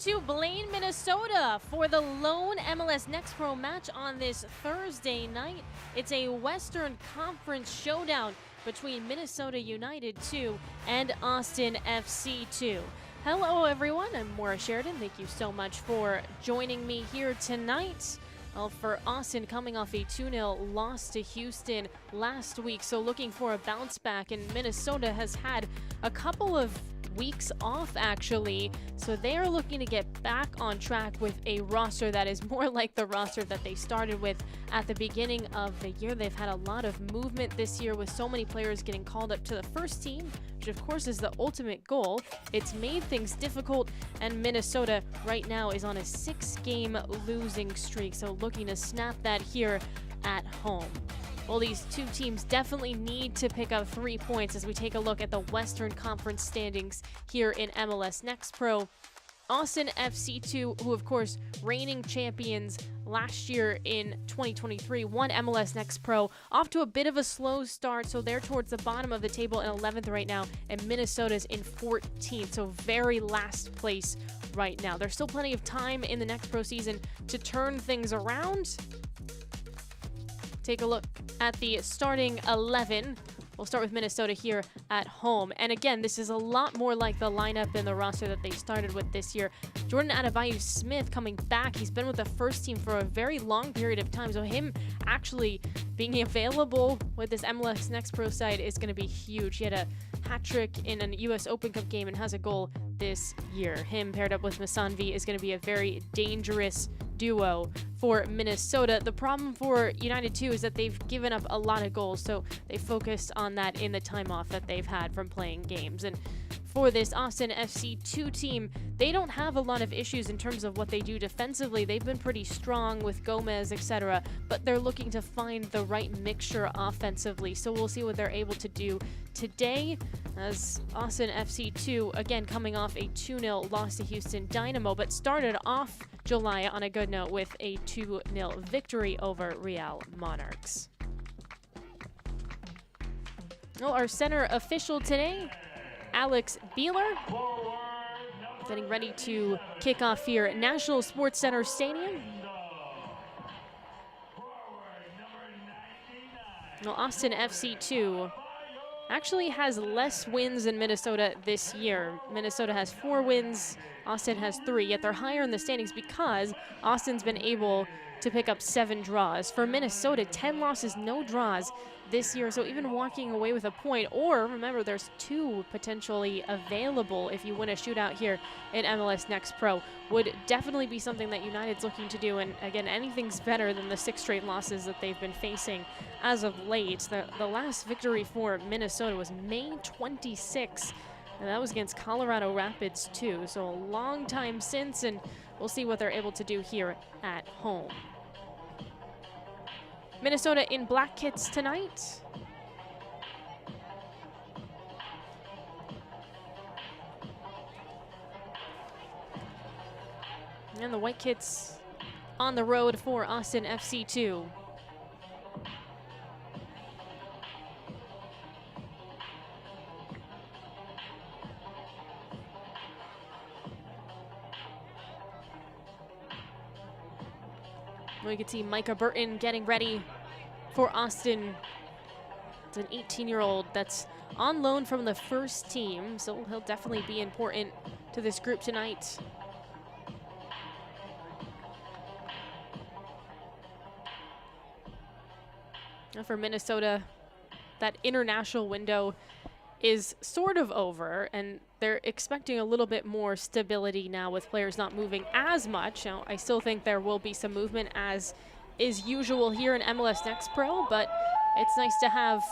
to Blaine, Minnesota for the lone MLS Next Pro match on this Thursday night. It's a Western Conference showdown between Minnesota United 2 and Austin FC2. Hello everyone, I'm Maura Sheridan. Thank you so much for joining me here tonight. Well, for Austin, coming off a 2-0 loss to Houston last week, so looking for a bounce back, and Minnesota has had a couple of weeks off actually, so they are looking to get back on track with a roster that is more like the roster that they started with at the beginning of the year. They've had a lot of movement this year with so many players getting called up to the first team, which of course is the ultimate goal. It's made things difficult, and Minnesota right now is on a 6-game losing streak, so looking to snap that here at home. Well, these two teams definitely need to pick up 3 points as we take a look at the Western Conference standings here in MLS Next Pro. Austin FC2, who of course reigning champions last year in 2023, won MLS Next Pro, off to a bit of a slow start, so they're towards the bottom of the table in 11th right now, and Minnesota's in 14th, so very last place right now. There's still plenty of time in the Next Pro season to turn things around. Take a look at the starting 11. We'll start with Minnesota here at home. And again, this is a lot more like the lineup and the roster that they started with this year. Jordan Adebayo-Smith coming back. He's been with the first team for a very long period of time, so him actually being available with this MLS Next Pro side is going to be huge. He had a hat trick in an U.S. Open Cup game and has a goal this year. Him paired up with Masanvi is going to be a very dangerous duo for Minnesota. The problem for United 2 is that they've given up a lot of goals, so they focused on that in the time off that they've had from playing games. And for this Austin FC2 team, they don't have a lot of issues in terms of what they do defensively. They've been pretty strong with Gomez, etc., but they're looking to find the right mixture offensively, so we'll see what they're able to do today as Austin FC2, again, coming off a 2-0 loss to Houston Dynamo, but started off July on a good note with a 2-0 victory over Real Monarchs. Well, our center official today, Alex Beeler, getting ready to kick off here at National Sports Center Stadium. Well, Austin FC2 actually has less wins than Minnesota this year. Minnesota has 4 wins, Austin has 3, yet they're higher in the standings because Austin's been able to pick up 7 draws. For Minnesota, 10 losses, no draws this year, so even walking away with a point, or remember there's 2 potentially available if you win a shootout here in MLS Next Pro, would definitely be something that United's looking to do. And again, anything's better than the 6 straight losses that they've been facing as of late. The last victory for Minnesota was May 26th, and that was against Colorado Rapids too, so a long time since, and we'll see what they're able to do here at home. Minnesota in black kits tonight. And the white kits on the road for Austin FC2. We can see Micah Burton getting ready for Austin. It's an 18-year-old that's on loan from the first team, so he'll definitely be important to this group tonight. And for Minnesota, that international window is sort of over, and they're expecting a little bit more stability now with players not moving as much. Now, I still think there will be some movement as is usual here in MLS Next Pro, but it's nice to have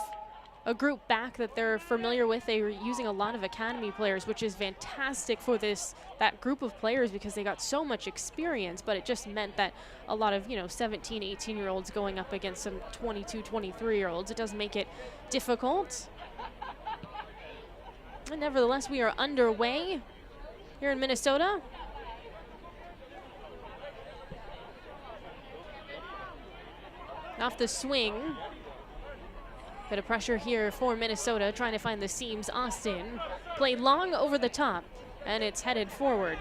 a group back that they're familiar with. They were using a lot of academy players, which is fantastic for that group of players because they got so much experience, but it just meant that a lot of 17, 18-year-olds going up against some 22, 23-year-olds, it does make it difficult. And nevertheless, we are underway here in Minnesota. Off the swing. Bit of pressure here for Minnesota, trying to find the seams. Austin played long over the top, and it's headed forward.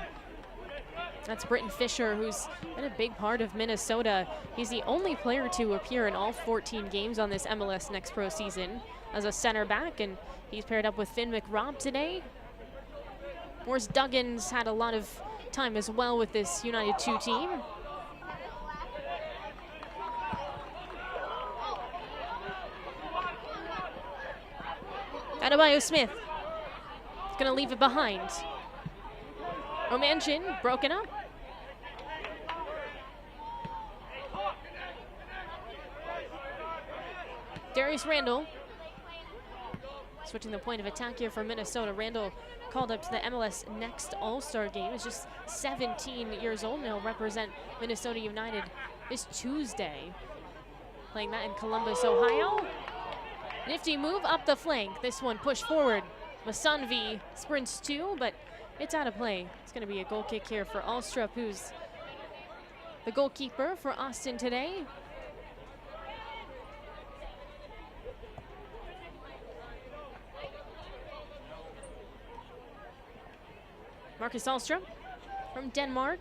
That's Britton Fisher, who's been a big part of Minnesota. He's the only player to appear in all 14 games on this MLS Next Pro season as a center back, and he's paired up with Finn McRobb today. Morris Duggan's had a lot of time as well with this United 2 team. Adebayo Smith is going to leave it behind. Romanchin broken up. Darius Randall switching the point of attack here for Minnesota. Randall called up to the MLS Next All-Star game. He's just 17 years old and he'll represent Minnesota United this Tuesday. Playing that in Columbus, Ohio. Nifty move up the flank. This one pushed forward. Masanvi sprints too, but it's out of play. It's going to be a goal kick here for Alstrup, who's the goalkeeper for Austin today. Marcus Alstrup from Denmark.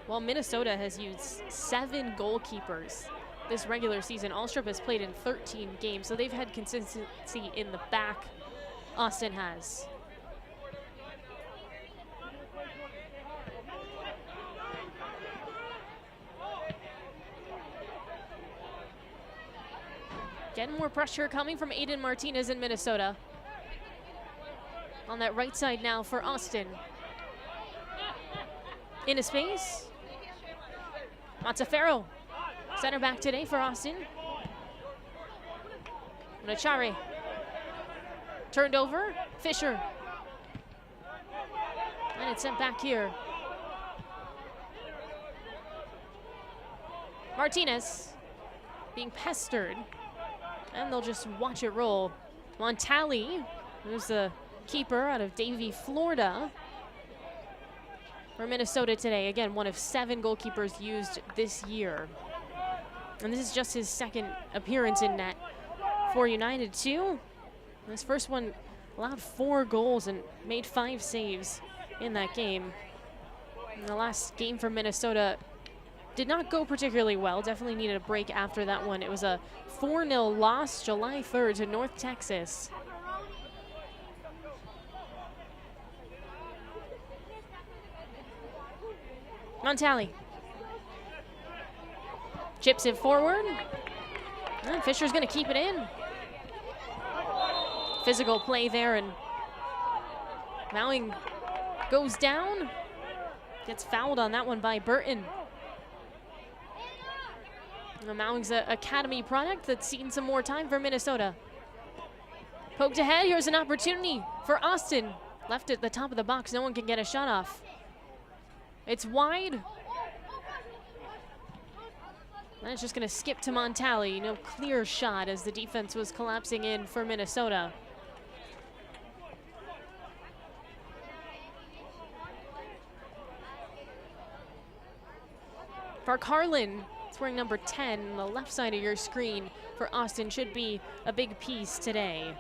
While Minnesota has used 7 goalkeepers this regular season, Alstrup has played in 13 games, so they've had consistency in the back. Austin has. Getting more pressure coming from Aiden Martinez in Minnesota. On that right side now for Austin. In a space. Mazzaferro, center back today for Austin. Nachare. Turned over, Fisher. And it's sent back here. Martinez being pestered. And they'll just watch it roll. Montali, who's the keeper out of Davie, Florida, for Minnesota today. Again, one of 7 goalkeepers used this year. And this is just his second appearance in net for United too. This first one allowed 4 goals and made 5 saves in that game. And the last game for Minnesota did not go particularly well. Definitely needed a break after that one. It was a 4-0 loss July 3rd to North Texas. Montali chips it forward. And Fisher's going to keep it in. Physical play there, and Mowing goes down. Gets fouled on that one by Burton. And Mowing's an academy product that's seen some more time for Minnesota. Poked ahead. Here's an opportunity for Austin. Left at the top of the box. No one can get a shot off. It's wide. And it's just going to skip to Montali. No clear shot as the defense was collapsing in for Minnesota. Farkarlin, it's wearing number 10 on the left side of your screen for Austin, should be a big piece today.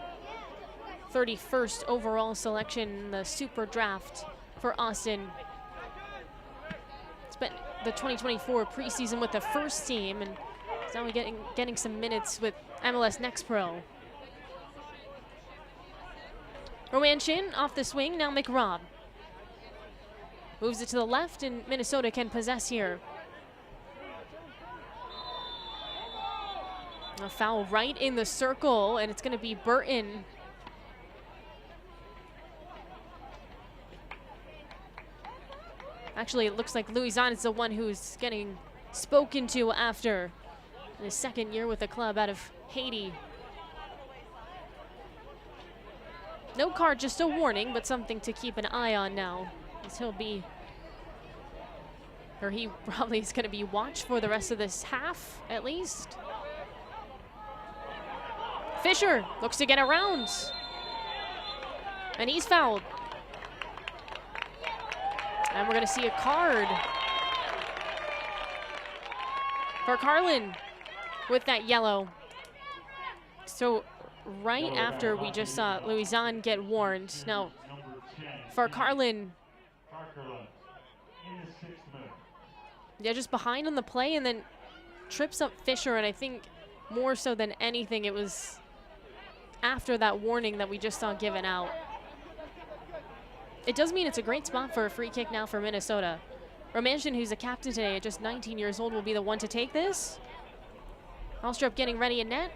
31st overall selection in the Super Draft for Austin. Spent the 2024 preseason with the first team, and is now getting some minutes with MLS Next Pro. Romanchin off the swing, now McRobb. Moves it to the left, and Minnesota can possess here. A foul right in the circle, and it's going to be Burton. Actually, it looks like Louison is the one who's getting spoken to after his second year with the club out of Haiti. No card, just a warning, but something to keep an eye on now, as he probably is going to be watched for the rest of this half, at least. Fisher looks to get around, and he's fouled. And we're going to see a card for Carlin with that yellow. So right after we just saw Louison get warned, now Farkarlin Yeah, just behind on the play and then trips up Fisher, and I think more so than anything it was after that warning that we just saw given out. It does mean it's a great spot for a free kick now for Minnesota. Romanchin, who's a captain today at just 19 years old, will be the one to take this. Alstrup getting ready in net.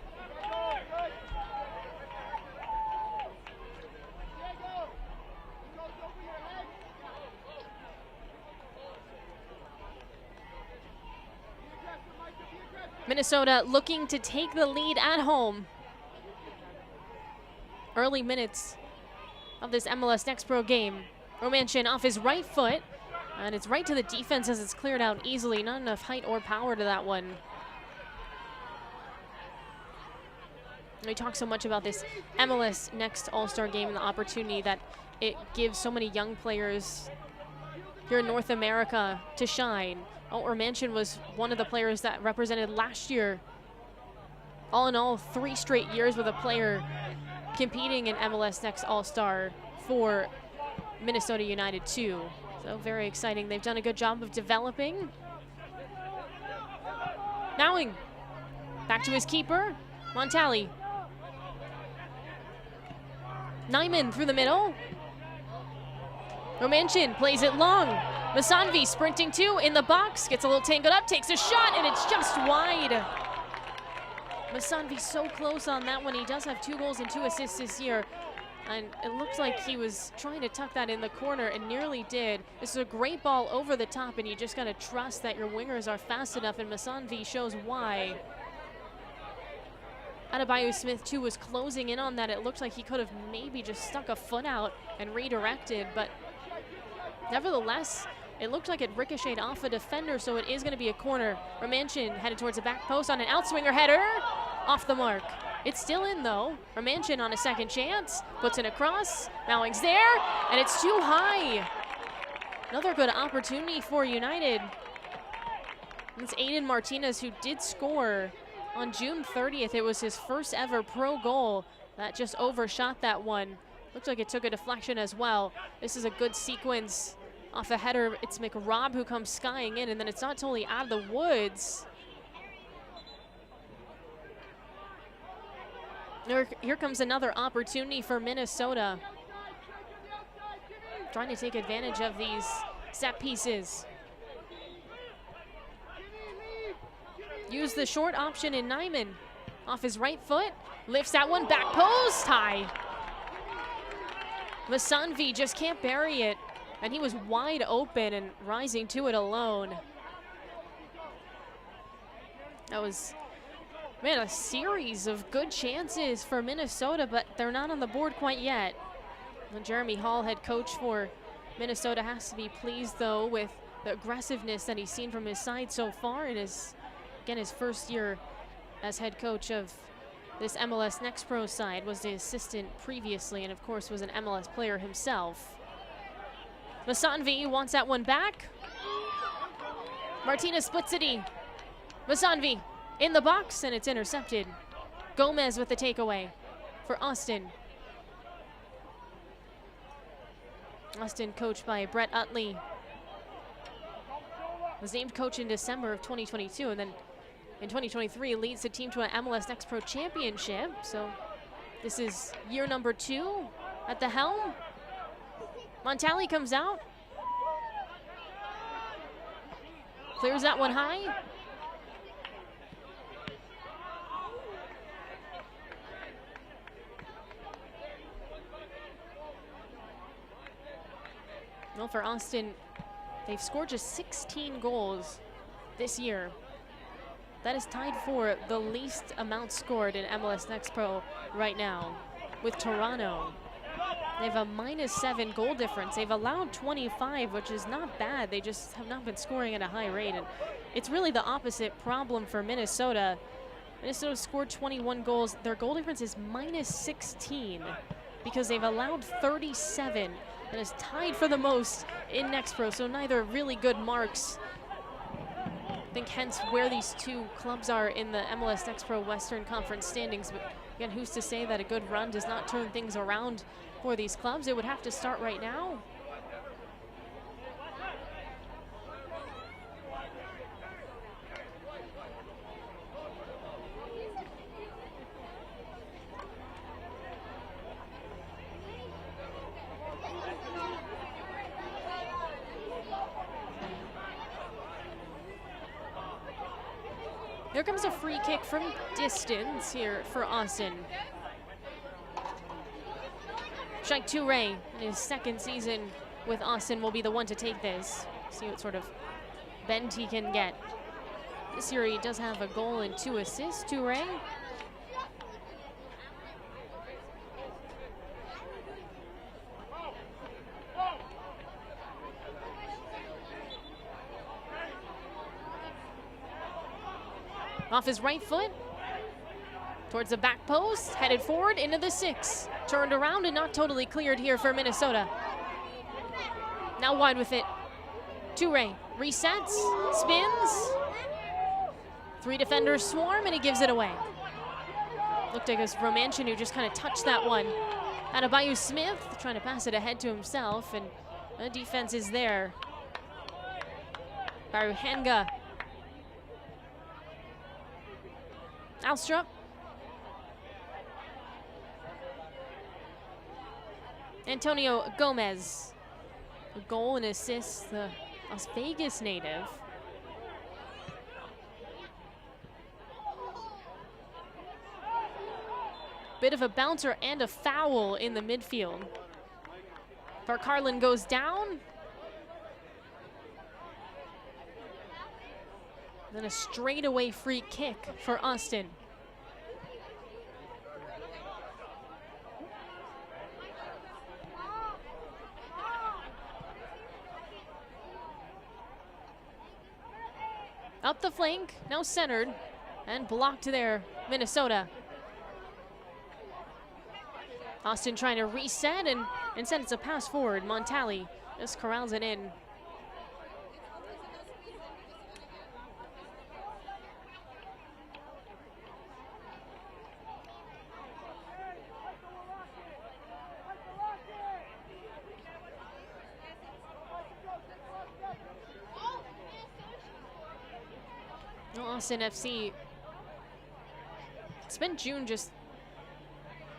Minnesota looking to take the lead at home. Early minutes of this MLS Next Pro game. Romanchin off his right foot, and it's right to the defense as it's cleared out easily. Not enough height or power to that one. We talk so much about this MLS Next All-Star game and the opportunity that it gives so many young players here in North America to shine. Romanchin was one of the players that represented last year. All in all, 3 straight years with a player competing in MLS Next All-Star for Minnesota United too. So very exciting. They've done a good job of developing. Nowing, back to his keeper, Montali. Nyman through the middle. Romanchin plays it long. Masanvi sprinting too in the box, gets a little tangled up, takes a shot, and it's just wide. Masanvi so close on that one. He does have 2 goals and 2 assists this year. And it looks like he was trying to tuck that in the corner and nearly did. This is a great ball over the top, and you just got to trust that your wingers are fast enough, and Masanvi shows why. Adebayo Smith too was closing in on that. It looked like he could have maybe just stuck a foot out and redirected, but nevertheless, it looked like it ricocheted off a defender, so it is going to be a corner. Romanchin headed towards the back post on an outswinger header. Off the mark. It's still in though. Romanchin on a second chance. Puts it across. Nowing's there, and it's too high. Another good opportunity for United. It's Aiden Martinez, who did score on June 30th. It was his first ever pro goal. That just overshot that one. Looks like it took a deflection as well. This is a good sequence. Off a header, it's McRobb who comes skying in, and then it's not totally out of the woods. Here comes another opportunity for Minnesota. Trying to take advantage of these set pieces. Use the short option in Nyman. Off his right foot, lifts that one, back post, high. Masanvi just can't bury it, and he was wide open and rising to it alone. That was, man, a series of good chances for Minnesota, but they're not on the board quite yet. And Jeremy Hall, head coach for Minnesota, has to be pleased though with the aggressiveness that he's seen from his side so far in his, again, his first year as head coach of this MLS Next Pro side. Was the assistant previously, and of course was an MLS player himself. Masanvi wants that one back. Martinez splits it in. Masanvi in the box, and it's intercepted. Gomez with the takeaway for Austin. Austin, coached by Brett Utley, was named coach in December of 2022, and then in 2023 leads the team to an MLS Next Pro championship. So this is year number 2 at the helm. Montali comes out. Clears that one high. Well, for Austin, they've scored just 16 goals this year. That is tied for the least amount scored in MLS Next Pro right now with Toronto. They have a -7 goal difference. They've allowed 25, which is not bad. They just have not been scoring at a high rate. And it's really the opposite problem for Minnesota. Minnesota scored 21 goals. Their goal difference is -16 because they've allowed 37. And is tied for the most in Next Pro, so neither really good marks. I think hence where these two clubs are in the MLS Next Pro Western Conference standings. But again, who's to say that a good run does not turn things around for these clubs? It would have to start right now. Here comes a free kick from distance here for Austin. Shai Toure, in his second season with Austin, will be the one to take this. See what sort of bend he can get. This year he does have a goal and 2 assists, Toure. Off his right foot, towards the back post, headed forward into the 6. Turned around and not totally cleared here for Minnesota. Now wide with it. Toure resets, spins. 3 defenders swarm and he gives it away. Looked like it was Romanchin who just kind of touched that one. Adebayo Smith trying to pass it ahead to himself, and the defense is there. Baruhanga. Alstrup. Antonio Gomez. A goal and assist, the Las Vegas native. Bit of a bouncer and a foul in the midfield. Carlin goes down. Then a straightaway free kick for Austin. Up the flank, now centered, and blocked there, Minnesota. Austin trying to reset, and instead it's a pass forward. Montali just corrals it in. Austin FC spent June just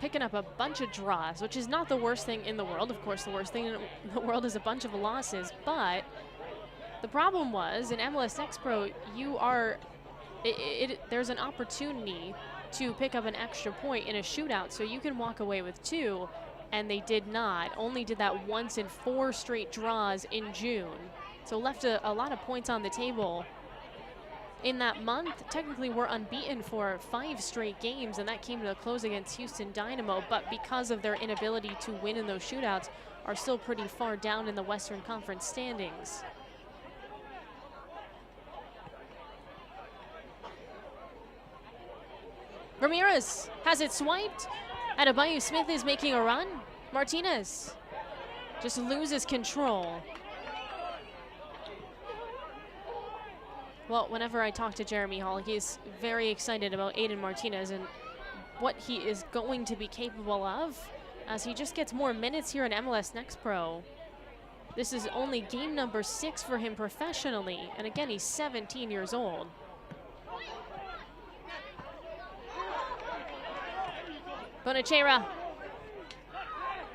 picking up a bunch of draws, which is not the worst thing in the world. Of course, the worst thing in the world is a bunch of losses, but the problem was in MLS Next Pro, there's an opportunity to pick up an extra point in a shootout, so you can walk away with 2, and they did not. Only did that once in 4 straight draws in June, so left a lot of points on the table. In that month, technically we're unbeaten for 5 straight games, and that came to a close against Houston Dynamo, but because of their inability to win in those shootouts, are still pretty far down in the Western Conference standings. Ramirez has it swiped. Adebayo Smith is making a run. Martinez just loses control. Well, whenever I talk to Jeremy Hall, he's very excited about Aiden Martinez and what he is going to be capable of as he just gets more minutes here in MLS Next Pro. This is only game number 6 for him professionally, and again, he's 17 years old. Bonachera.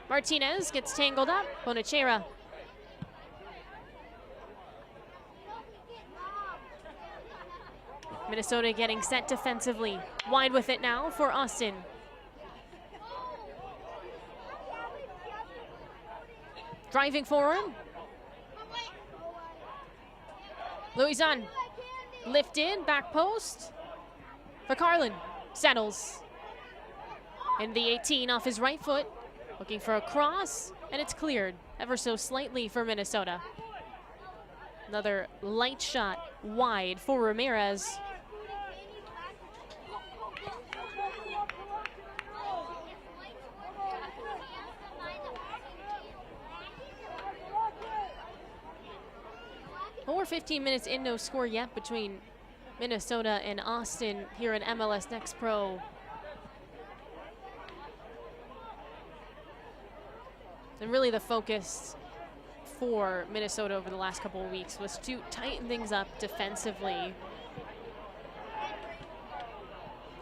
Martinez gets tangled up. Bonachera. Minnesota getting set defensively. Wide with it now for Austin. Driving forward. Luizan lifted, back post for Carlin. Settles. In the 18 off his right foot. Looking for a cross, and it's cleared ever so slightly for Minnesota. Another light shot wide for Ramirez. Well, we're 15 minutes in, no score yet between Minnesota and Austin here in MLS Next Pro. And really the focus for Minnesota over the last couple of weeks was to tighten things up defensively.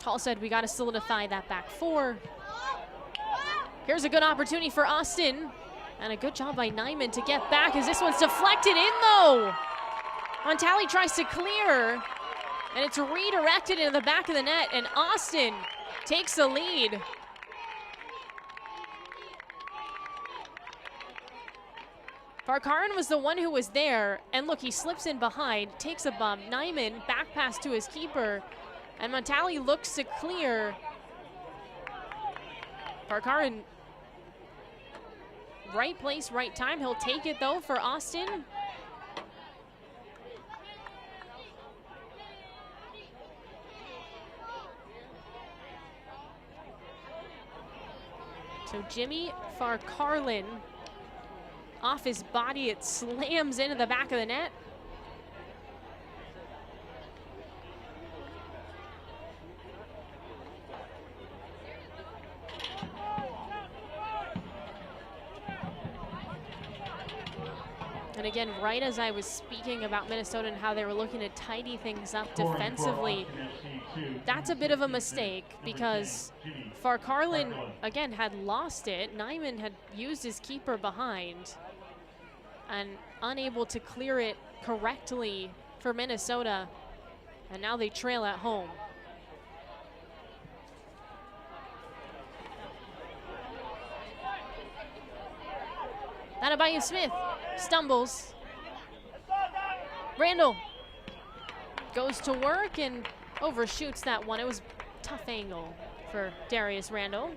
Hall said we got to solidify that back 4. Here's a good opportunity for Austin. And a good job by Nyman to get back as this one's deflected in though. Montali tries to clear, And it's redirected into the back of the net, and Austin takes the lead. Farkarin was the one who was there, and look, he slips in behind, takes a bump. Nyman back pass to his keeper, and Montali looks to clear. Farkarin, right place, right time. He'll take it though for Austin. So Jimmy Farkarlin, off his body, it slams into the back of the net. And again, right as I was speaking about Minnesota and how they were looking to tidy things up defensively, that's a bit of a mistake because Farkarlin, again, had lost it. Nyman had used his keeper behind and unable to clear it correctly for Minnesota. And now they trail at home. Adebayo Smith stumbles. Randall goes to work and overshoots that one. It was a tough angle for Darius Randall.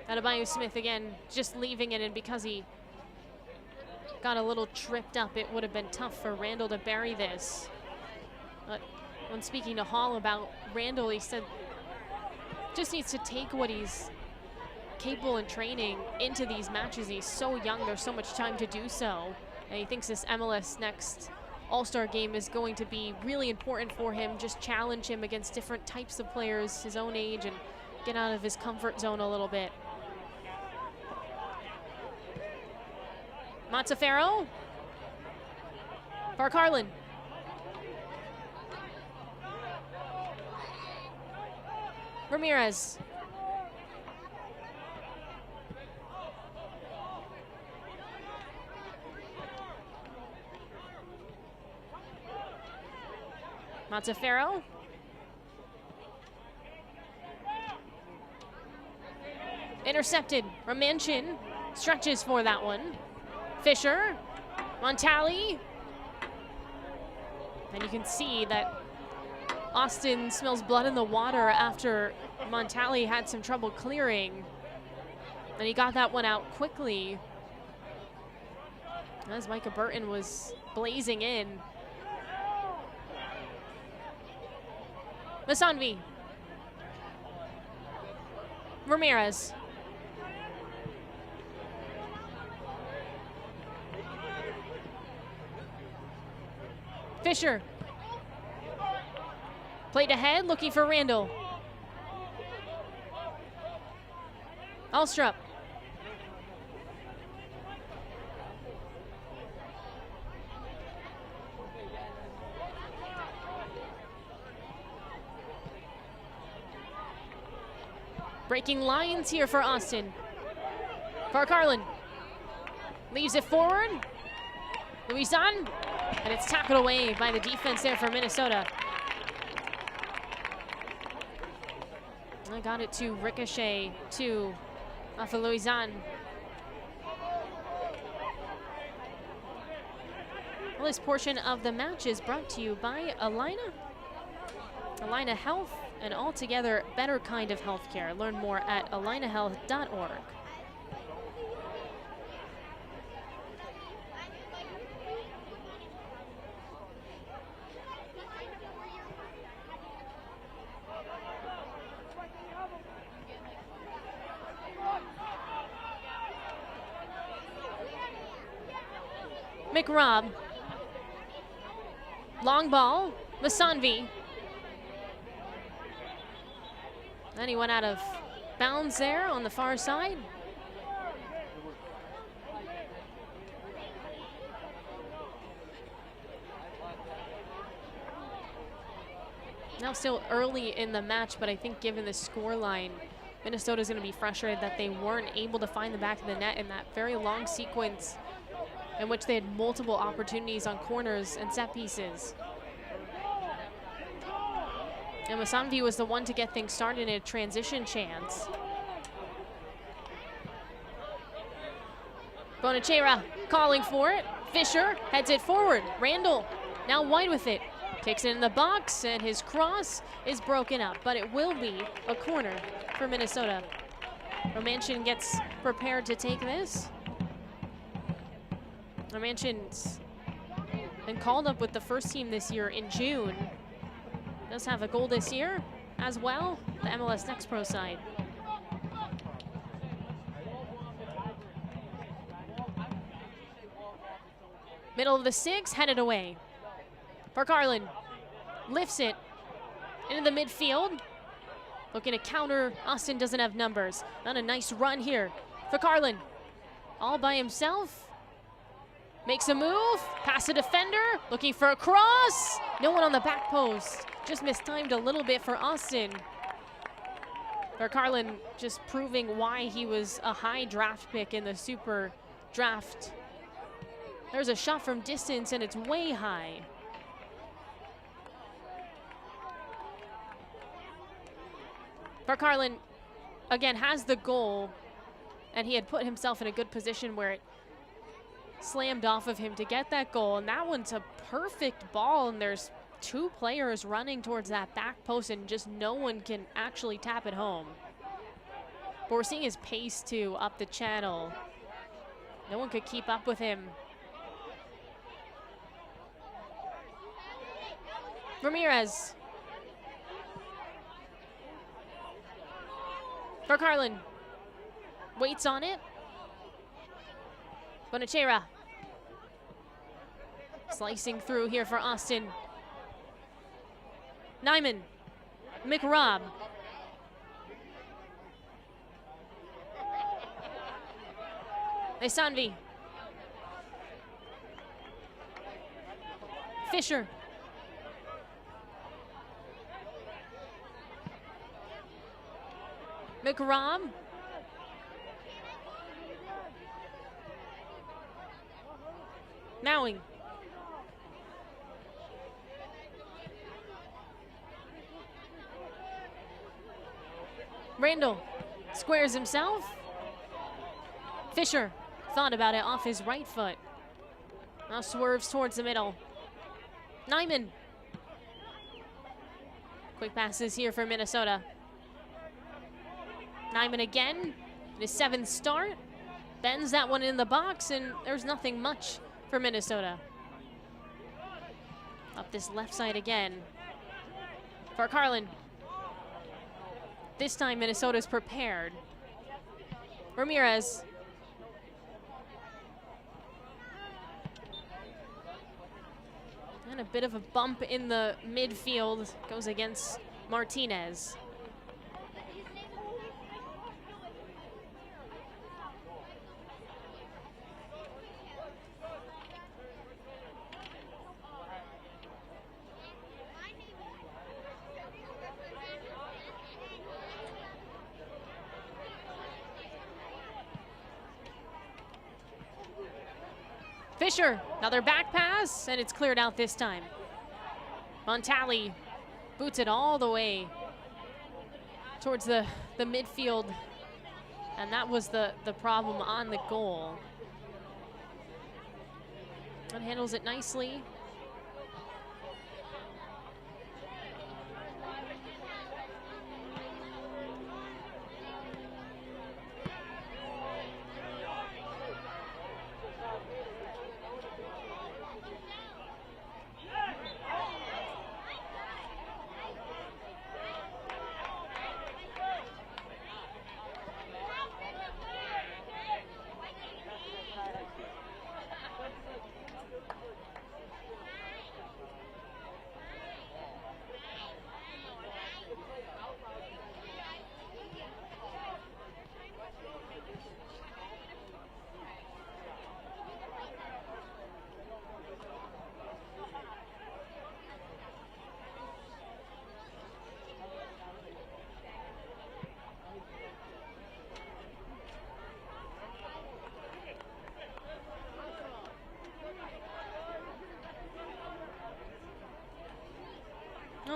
Adebayo Smith again just leaving it, and because he got a little tripped up, it would have been tough for Randall to bury this. But when speaking to Hall about Randall, he said just needs to take what he's capable in training into these matches. He's so young, there's so much time to do so. And he thinks this MLS next All-Star game is going to be really important for him. Just challenge him against different types of players his own age and get out of his comfort zone a little bit. Mazzaferro. Farkarlin. Ramirez. Mazzaferro. Intercepted. Romanchin stretches for that one. Fisher. Montali. And you can see that Austin smells blood in the water after Montali had some trouble clearing. And he got that one out quickly as Micah Burton was blazing in. Masanvi. Ramirez. Fisher. Played ahead, looking for Randall. Alstrup. Breaking lines here for Austin. Farkarlin leaves it forward. Luisan, and it's tackled away by the defense there for Minnesota. I got it to Ricochet to off of Luisan. Well, this portion of the match is brought to you by Alina. Alina Health, an altogether better kind of healthcare. Learn more at alinahealth.org. McRobb. Long ball. Masanvi. And he went out of bounds there on the far side. Now still early in the match, but I think given the scoreline, Minnesota's going to be frustrated that they weren't able to find the back of the net in that very long sequence in which they had multiple opportunities on corners and set pieces. And Musanvi was the one to get things started in a transition chance. Bonachera calling for it. Fisher heads it forward. Randall now wide with it. Kicks it in the box, and his cross is broken up, but it will be a corner for Minnesota. Romanchin gets prepared to take this. Romanchin's been called up with the first team this year in June. Does have a goal this year as well, the MLS Next Pro side. Middle of the six, headed away. Parkarland lifts it into the midfield. Looking to counter, Austin doesn't have numbers. Not a nice run here. Parkarland all by himself. Makes a move, past a defender, looking for a cross. No one on the back post. Just mistimed a little bit for Austin. Parkarland just proving why he was a high draft pick in the Super Draft. There's a shot from distance, and it's way high. Parkarland, again, has the goal, and he had put himself in a good position where it slammed off of him to get that goal, and that one's a perfect ball, and there's two players running towards that back post, and just no one can actually tap it home. But we're seeing his pace, too, up the channel. No one could keep up with him. Ramirez. Parkarland waits on it. Bonachera slicing through here for Austin. Nyman, McRobb. Esanvi. Fisher. McRobb. Mowing. Randall squares himself. Fisher thought about it off his right foot. Now swerves towards the middle. Nyman. Quick passes here for Minnesota. Nyman again, his seventh start. Bends that one in the box, and there's nothing much for Minnesota. Up this left side again. Parkarland. This time Minnesota's prepared. Ramirez. And a bit of a bump in the midfield. Goes against Martinez. Fisher, another back pass, and it's cleared out this time. Montali boots it all the way towards the midfield, and that was the problem on the goal. And handles it nicely.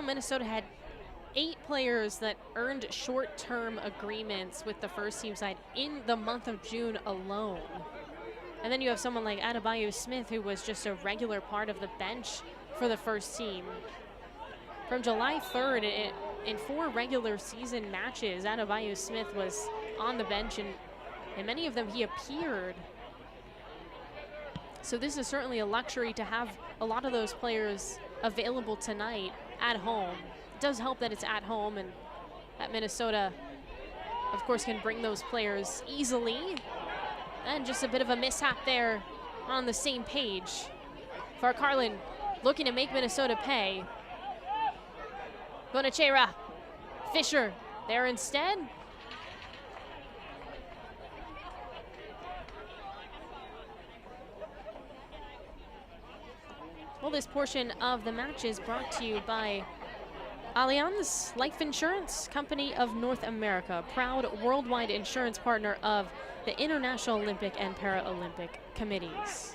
Minnesota had 8 players that earned short-term agreements with the first team side in the month of June alone. And then you have someone like Adebayo Smith, who was just a regular part of the bench for the first team. From July 3rd, in 4 regular season matches, Adebayo Smith was on the bench, and in many of them he appeared. So this is certainly a luxury to have a lot of those players available tonight at home. It does help that it's at home, and that Minnesota, of course, can bring those players easily. And just a bit of a mishap there on the same page. Farcarlin looking to make Minnesota pay. Bonachera, Fisher there instead. Well, this portion of the match is brought to you by Allianz Life Insurance Company of North America, proud worldwide insurance partner of the International Olympic and Paralympic Committees.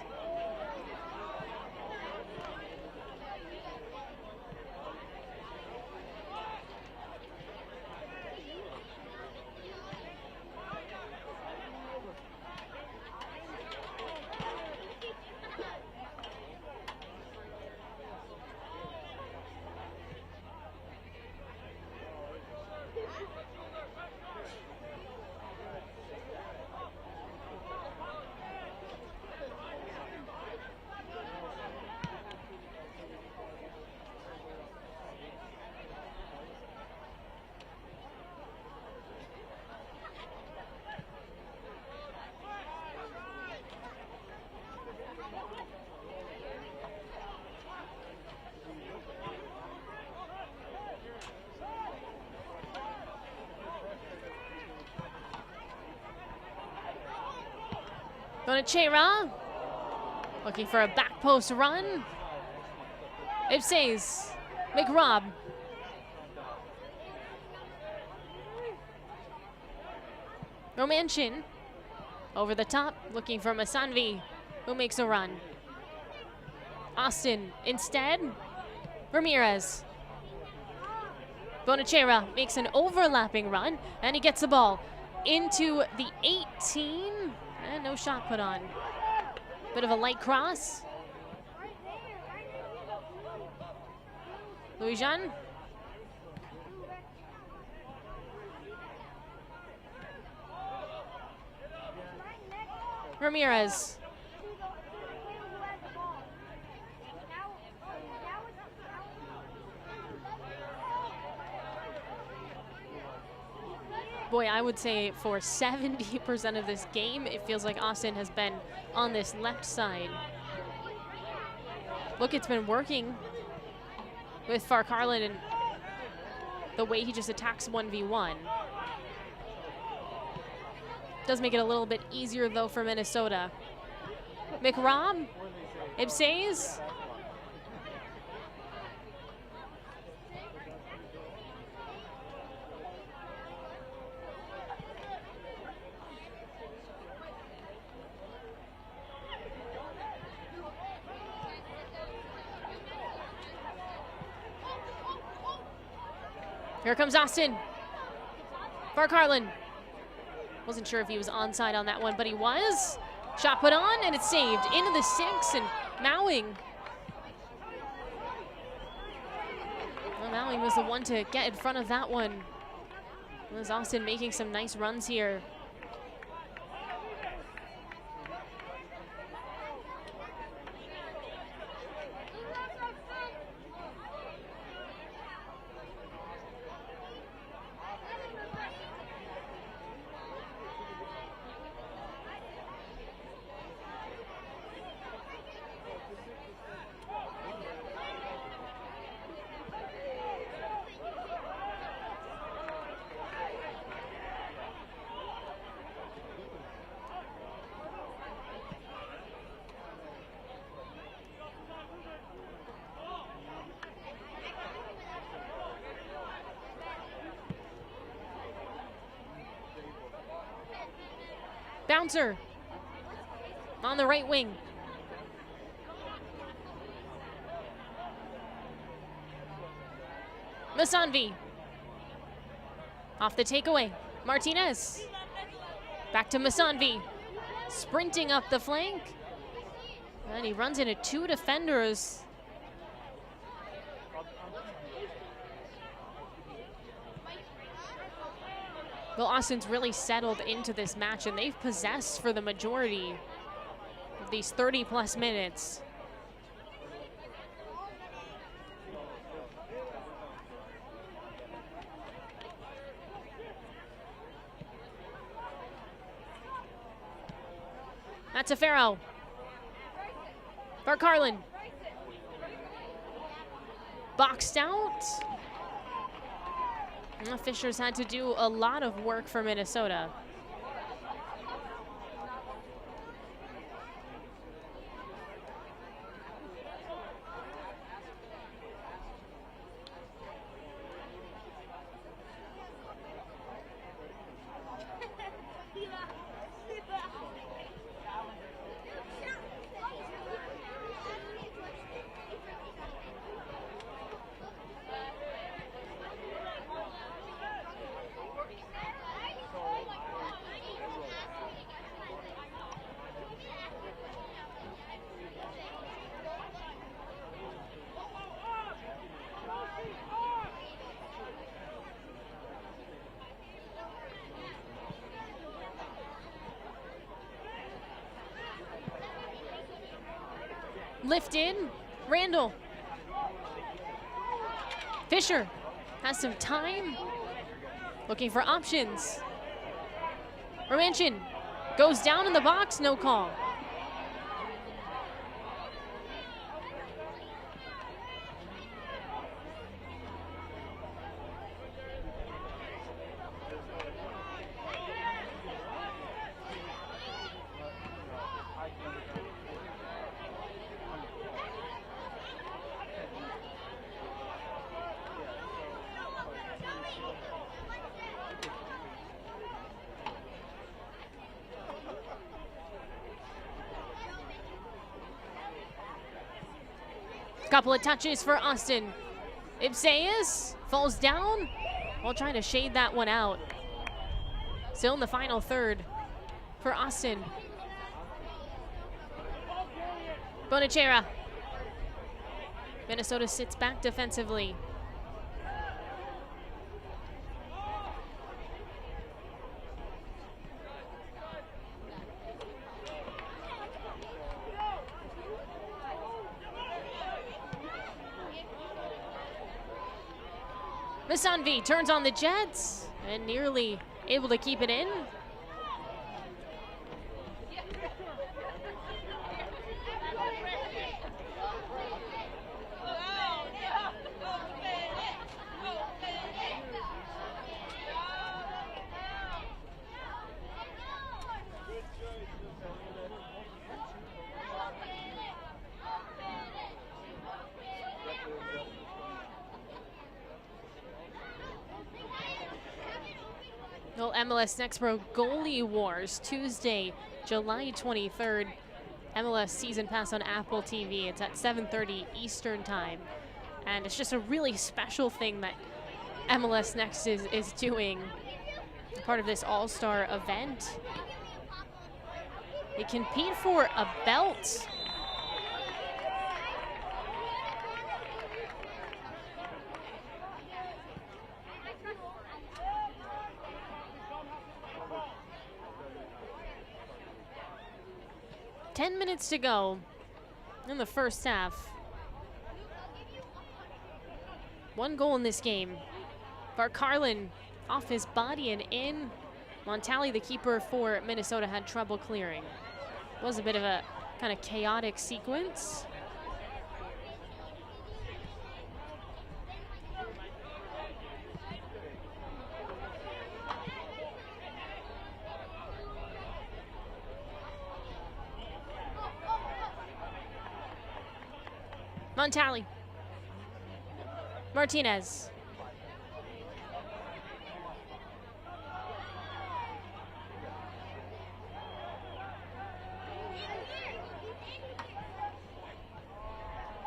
Bonachera looking for a back post run. Ipses, McRobb. Romanchin over the top, looking for Masanvi, who makes a run. Austin instead. Ramirez. Bonachera makes an overlapping run, and he gets the ball into the 18. And no shot put on. Bit of a light cross. Louis-Jean. Ramirez. Boy, I would say for 70% of this game, it feels like Austin has been on this left side. Look, it's been working with Farcarlin and the way he just attacks 1v1. Does make it a little bit easier, though, for Minnesota. McRobb, Ipses. Here comes Austin. Farcarlin. Wasn't sure if he was onside on that one, but he was. Shot put on, and it's saved into the 6, and Mowing. Well, Mowing was the one to get in front of that one. Was Austin making some nice runs here. Bouncer on the right wing. Masanvi. Off the takeaway. Martinez. Back to Masanvi. Sprinting up the flank. And he runs into two defenders. Well, Austin's really settled into this match, and they've possessed for the majority of these 30-plus minutes. That's a Farrow. Carlin. Boxed out. Fisher's had to do a lot of work for Minnesota. Lifted. Randall. Fisher has some time. Looking for options. Romanchin goes down in the box, no call. Couple of touches for Austin. Ibseas falls down while trying to shade that one out. Still in the final third for Austin. Bonachera. Minnesota sits back defensively. Masanvi turns on the Jets and nearly able to keep it in. Well, MLS Next Pro Goalie Wars, Tuesday, July 23rd. MLS Season Pass on Apple TV. It's at 7:30 Eastern Time. And it's just a really special thing that MLS Next is doing. Part of this all-star event. They compete for a belt. Ten minutes to go in the first half. One goal in this game. Carlin off his body and in. Montali, the keeper for Minnesota, had trouble clearing. Was a bit of a kind of chaotic sequence. Montali. Martinez.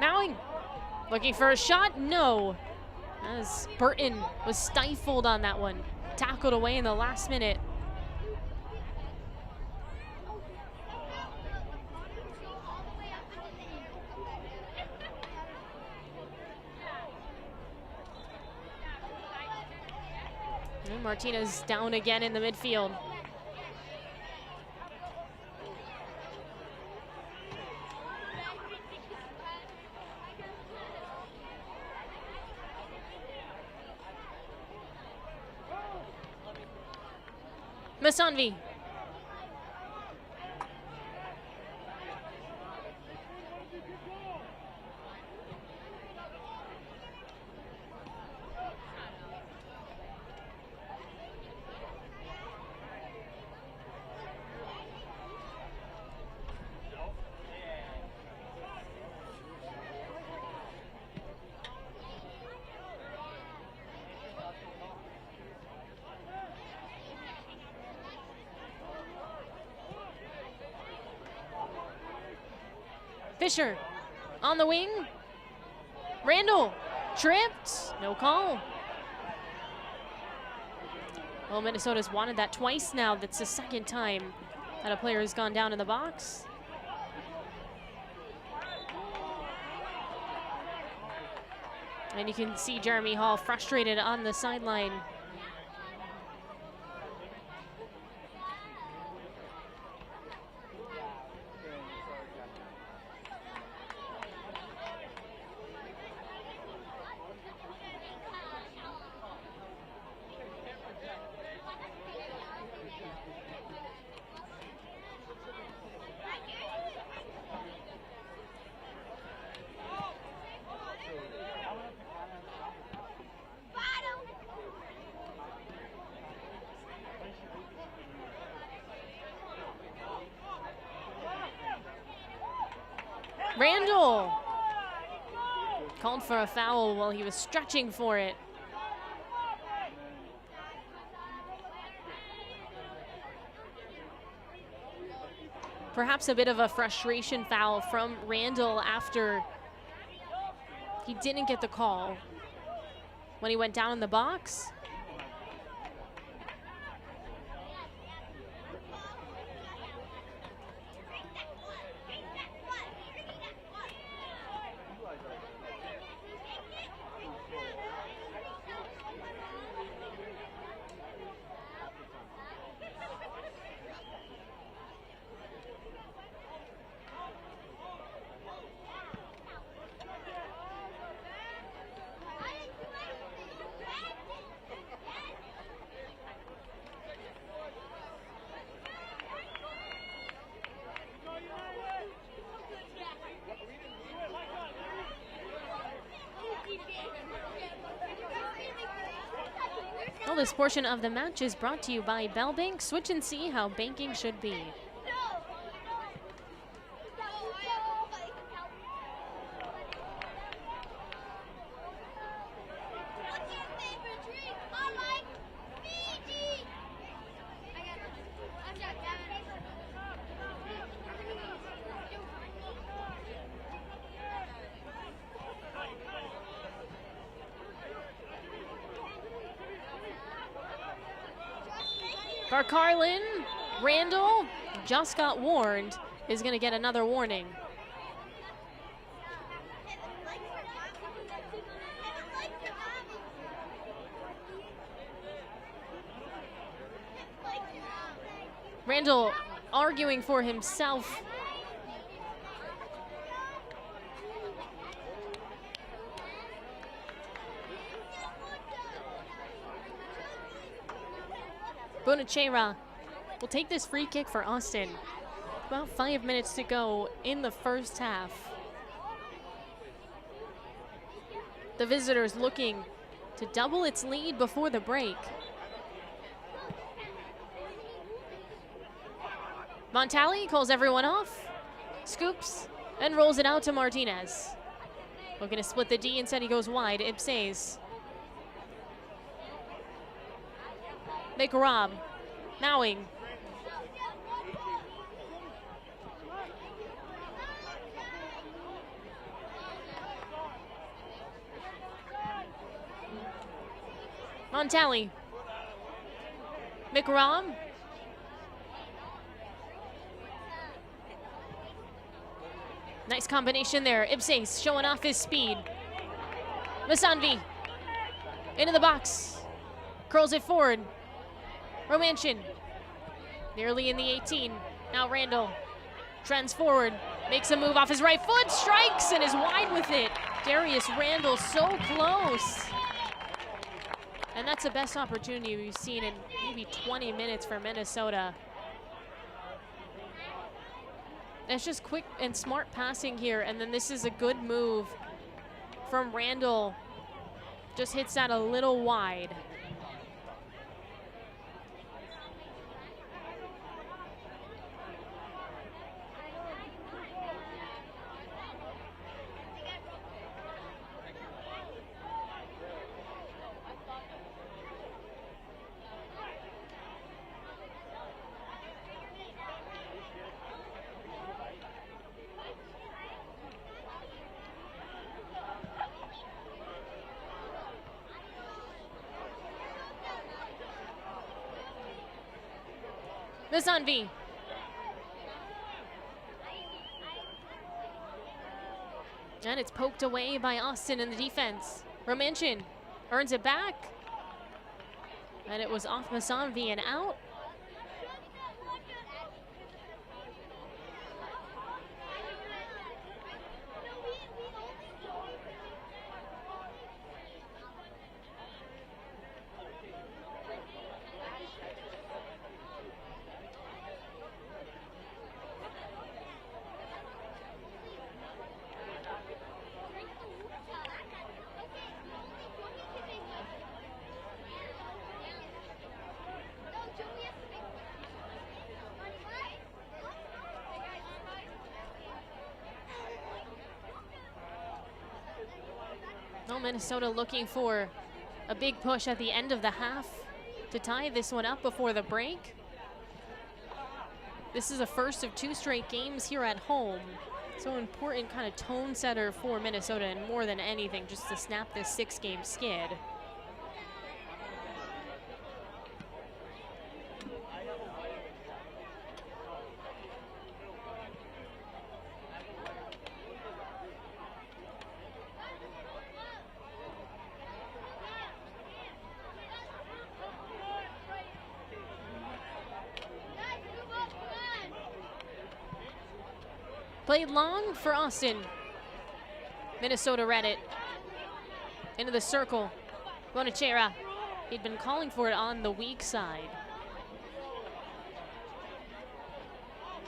Mowing. Looking for a shot? No. as Burton was stifled on that one. Tackled away in the last minute. And Martinez down again in the midfield. Masanvi. Fisher on the wing. Randall tripped. No call. Well, Minnesota's wanted that twice now. That's the second time that a player has gone down in the box. And you can see Jeremy Hall frustrated on the sideline. Randall called for a foul while he was stretching for it. Perhaps a bit of a frustration foul from Randall after he didn't get the call when he went down in the box. Well, this portion of the match is brought to you by Bell Bank. Switch and see how banking should be. Carlin, Randall just got warned, is going to get another warning. Randall arguing for himself. Bonachera will take this free kick for Austin. About 5 minutes to go in the first half. The visitors looking to double its lead before the break. Montali calls everyone off, scoops, and rolls it out to Martinez. Looking to split the D, instead he goes wide. Ipses. Make a rob. Mowing. Bontally. McRom. Nice combination there. Ibsais showing off his speed. Masanvi into the box. Curls it forward. Romanchin nearly in the 18. Now Randall trends forward. Makes a move off his right foot. Strikes and is wide with it. Darius Randall so close. And that's the best opportunity we've seen in maybe 20 minutes for Minnesota. It's just quick and smart passing here, and then this is a good move from Randall. Just hits that a little wide. Masanvi. And it's poked away by Austin in the defense. Romanchin earns it back. And it was off Masanvi and out. Well, Minnesota looking for a big push at the end of the half to tie this one up before the break. This is the first of 2 straight games here at home. So important kind of tone setter for Minnesota, and more than anything, just to snap this 6-game skid. Played long for Austin. Minnesota read it. Into the circle. Bonachera. He'd been calling for it on the weak side.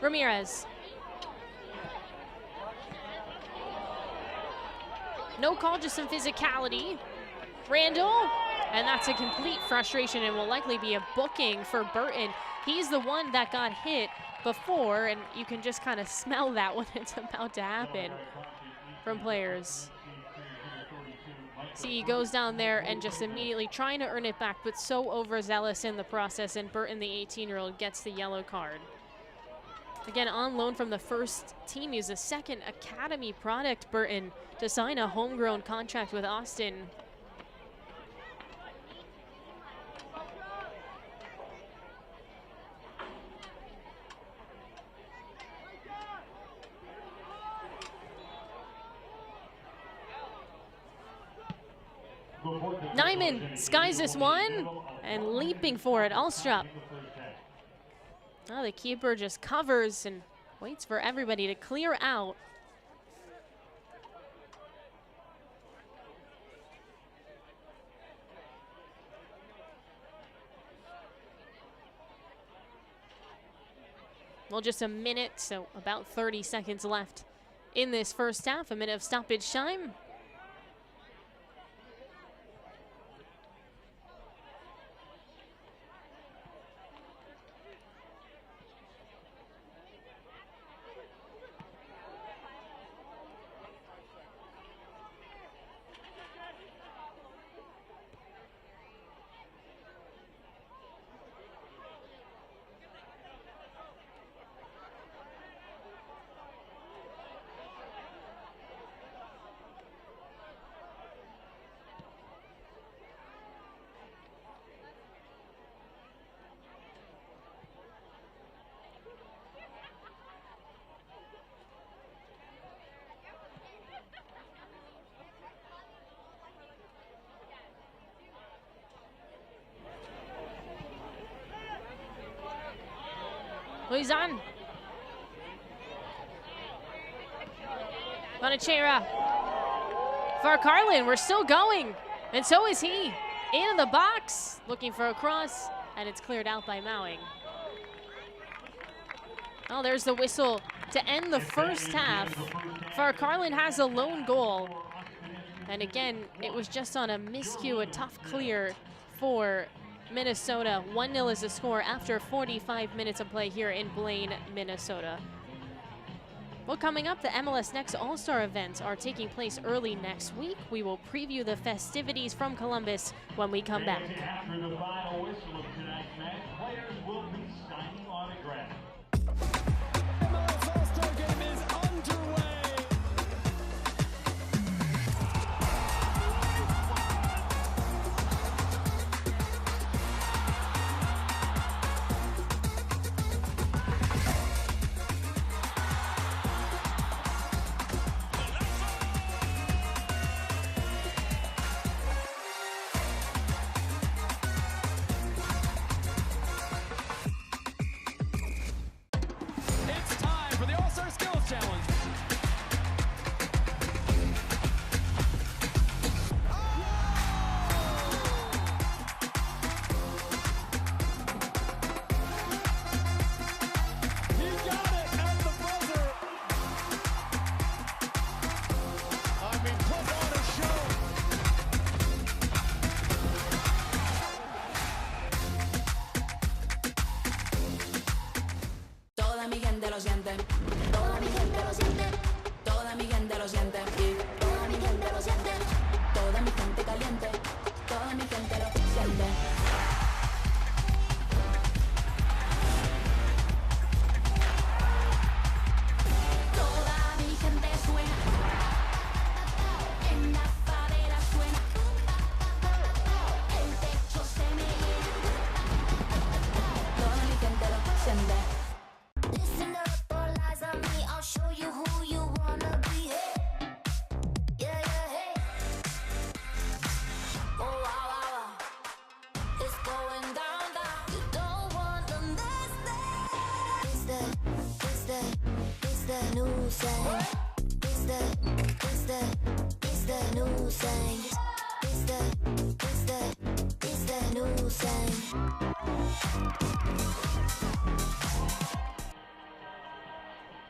Ramirez. No call, just some physicality. Randall. And that's a complete frustration and will likely be a booking for Burton. He's the one that got hit before, and you can just kind of smell that when it's about to happen from players. See, he goes down there and just immediately trying to earn it back, but so overzealous in the process, and Burton, the 18-year-old, gets the yellow card. Again, on loan from the first team, he's a second academy product, Burton, to sign a homegrown contract with Austin. Nyman skies this one and leaping for it, Alstrup. Oh, the keeper just covers and waits for everybody to clear out. Well, just a minute, so about 30 seconds left in this first half, a minute of stoppage time. Oh, he's on. Bonachera. Farcarlin, we're still going. And so is he. Into the box, looking for a cross, and it's cleared out by Mowing. Oh, there's the whistle to end the first half. Farcarlin has a lone goal. And again, it was just on a miscue, a tough clear for Minnesota. 1-0 is the score after 45 minutes of play here in Blaine, Minnesota. Well, coming up, the MLS Next All-Star events are taking place early next week. We will preview the festivities from Columbus when we come back. After the final whistle of tonight's match, players will be signing autographs. MLS All-Star game is underway.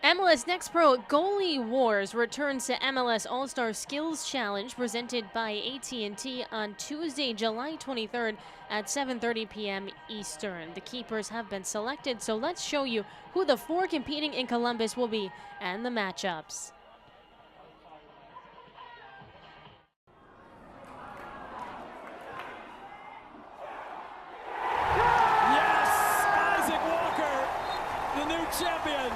MLS Next Pro Goalie Wars returns to MLS All-Star Skills Challenge presented by AT&T on Tuesday, July 23rd at 7:30 p.m. Eastern. The keepers have been selected, so let's show you who the 4 competing in Columbus will be and the matchups. Champion.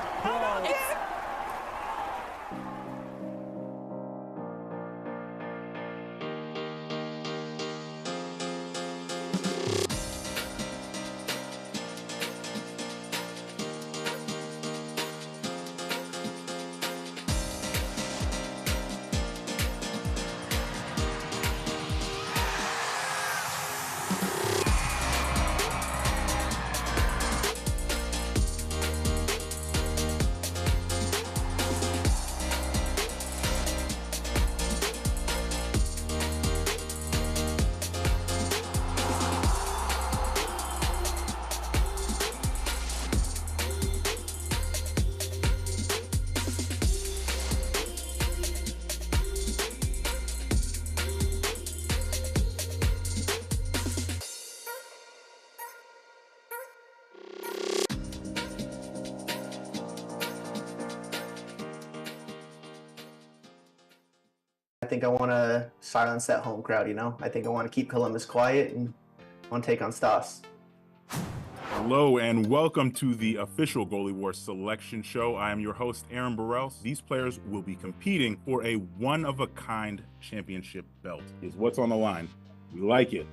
I think I want to silence that home crowd, you know? I think I want to keep Columbus quiet and want to take on Stas. Hello and welcome to the official Goalie Wars selection show. I am your host, Aaron Burrell. These players will be competing for a one-of-a-kind championship belt. Is what's on the line. We like it.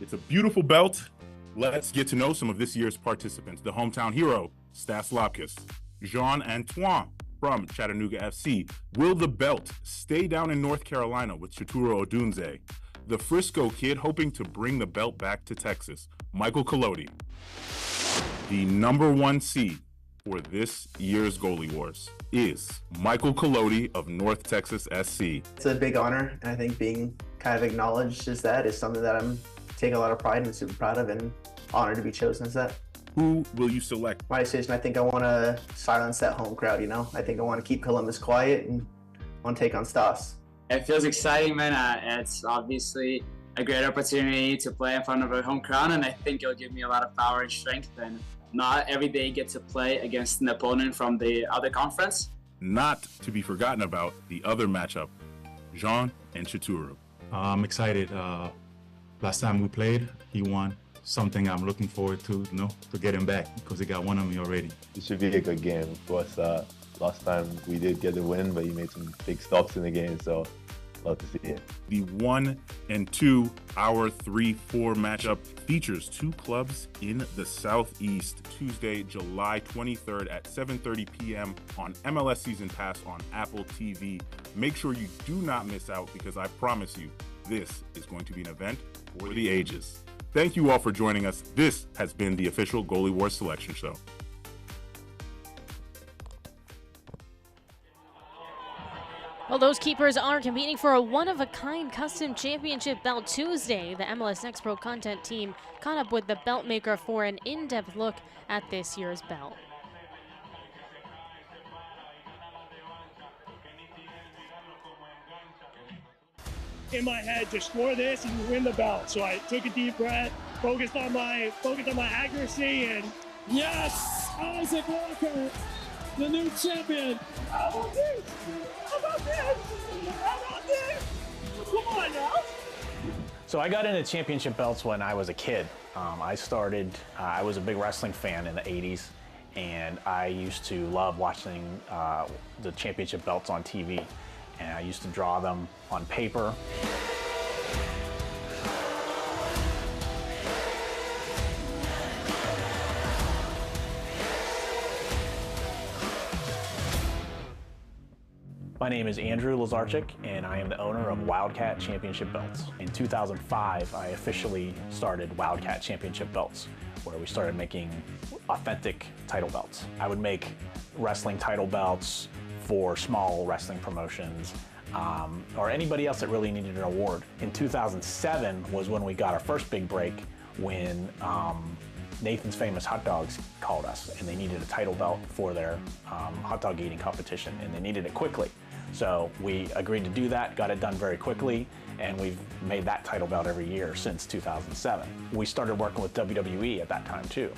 It's a beautiful belt. Let's get to know some of this year's participants. The hometown hero, Stas Lopkis. Jean-Antoine from Chattanooga FC. Will the belt stay down in North Carolina with Chituro Odunze? The Frisco kid hoping to bring the belt back to Texas, Michael Colodi. The #1 seed, for this year's Goalie Wars is Michael Colodi of North Texas SC. It's a big honor, and I think being kind of acknowledged as that is something that I'm taking a lot of pride and super proud of, and honored to be chosen as that. Who will you select? My decision, I think I want to silence that home crowd, you know? I think I want to keep Columbus quiet and want to take on Stas. It feels exciting, man. It's obviously a great opportunity to play in front of a home crowd, and I think it'll give me a lot of power and strength. And not every day you get to play against an opponent from the other conference. Not to be forgotten about the other matchup, Jean and Chituru. I'm excited. Last time we played, he won. Something I'm looking forward to, to get him back because he got one on me already. It should be a good game. Of course, last time we did get the win, but he made some big stops in the game, so love to see it. The 1 and 2 hour 3-4 matchup features two clubs in the Southeast. Tuesday, July 23rd at 7:30 p.m. on MLS Season Pass on Apple TV. Make sure you do not miss out because I promise you, this is going to be an event for the ages. Thank you all for joining us. This has been the official Goalie Wars Selection Show. Well, those keepers are competing for a one-of-a-kind custom championship belt Tuesday. The MLS Next Pro content team caught up with the belt maker for an in-depth look at this year's belt. In my head, just score this and you win the belt. So I took a deep breath, focused on my accuracy, and yes, Isaac Walker, the new champion. How about this? How about this? How about this? Come on now. So I got into championship belts when I was a kid. I was a big wrestling fan in the 80s, and I used to love watching the championship belts on TV. And I used to draw them on paper. My name is Andrew Lazarchik, and I am the owner of Wildcat Championship Belts. In 2005, I officially started Wildcat Championship Belts, where we started making authentic title belts. I would make wrestling title belts for small wrestling promotions, or anybody else that really needed an award. In 2007 was when we got our first big break, when Nathan's Famous Hot Dogs called us, and they needed a title belt for their hot dog eating competition, and they needed it quickly. So we agreed to do that, got it done very quickly, and we've made that title belt every year since 2007. We started working with WWE at that time too,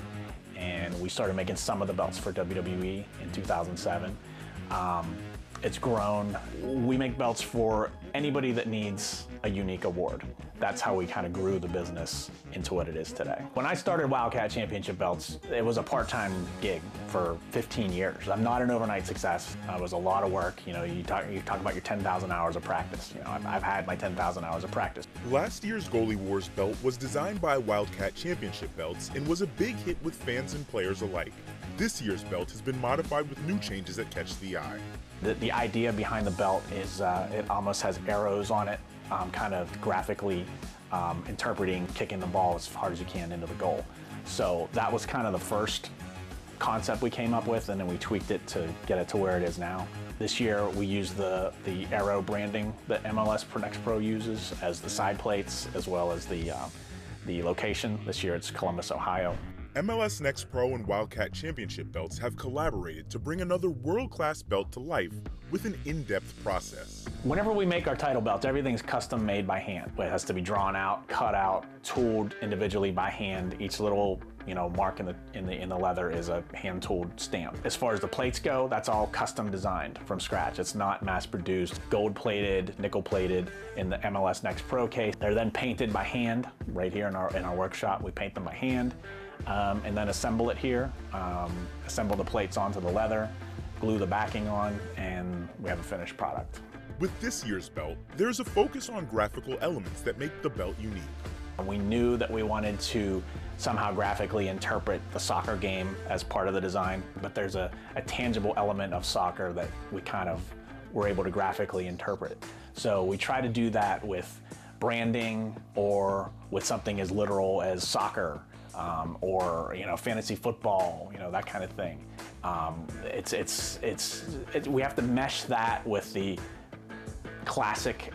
and we started making some of the belts for WWE in 2007. It's grown. We make belts for anybody that needs a unique award. That's how we kind of grew the business into what it is today. When I started Wildcat Championship Belts, it was a part-time gig for 15 years. I'm not an overnight success. It was a lot of work. You know, you talk about your 10,000 hours of practice. You know, I've had my 10,000 hours of practice. Last year's Goalie Wars belt was designed by Wildcat Championship Belts and was a big hit with fans and players alike. This year's belt has been modified with new changes that catch the eye. The idea behind the belt is it almost has arrows on it, kind of graphically interpreting kicking the ball as hard as you can into the goal. So that was kind of the first concept we came up with, and then we tweaked it to get it to where it is now. This year we used the arrow branding that MLS Next Pro uses as the side plates, as well as the location. This year it's Columbus, Ohio. MLS Next Pro and Wildcat Championship Belts have collaborated to bring another world-class belt to life with an in-depth process. Whenever we make our title belts, everything's custom made by hand. It has to be drawn out, cut out, tooled individually by hand. Each little mark in the leather is a hand-tooled stamp. As far as the plates go, that's all custom designed from scratch. It's not mass-produced, gold-plated, nickel-plated in the MLS Next Pro case. They're then painted by hand right here in our workshop. We paint them by hand. And then assemble it here, assemble the plates onto the leather, glue the backing on, and we have a finished product. With this year's belt, there's a focus on graphical elements that make the belt unique. We knew that we wanted to somehow graphically interpret the soccer game as part of the design, but there's a tangible element of soccer that we kind of were able to graphically interpret. So we try to do that with branding or with something as literal as soccer or fantasy football, that kind of thing. We have to mesh that with the classic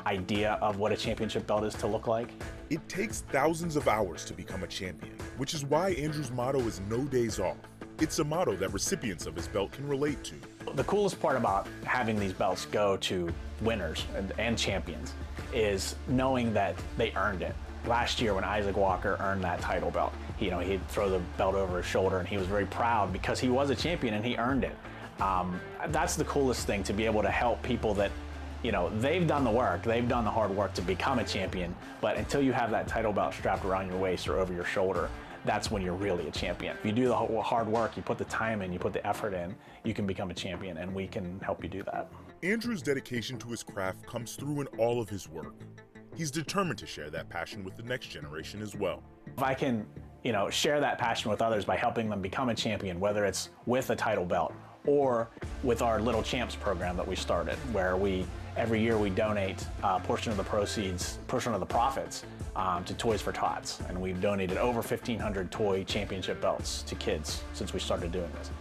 idea of what a championship belt is to look like. It takes thousands of hours to become a champion, which is why Andrew's motto is no days off. It's a motto that recipients of his belt can relate to. The coolest part about having these belts go to winners and champions is knowing that they earned it. Last year when Isaac Walker earned that title belt, he'd throw the belt over his shoulder and he was very proud because he was a champion and he earned it. That's the coolest thing, to be able to help people that, they've done the work, they've done the hard work to become a champion, but until you have that title belt strapped around your waist or over your shoulder, that's when you're really a champion. If you do the hard work, you put the time in, you put the effort in, you can become a champion, and we can help you do that. Andrew's dedication to his craft comes through in all of his work. He's determined to share that passion with the next generation as well. If I can, share that passion with others by helping them become a champion, whether it's with a title belt or with our Little Champs program that we started, where every year we donate a portion of the proceeds, portion of the profits to Toys for Tots. And we've donated over 1,500 toy championship belts to kids since we started doing this.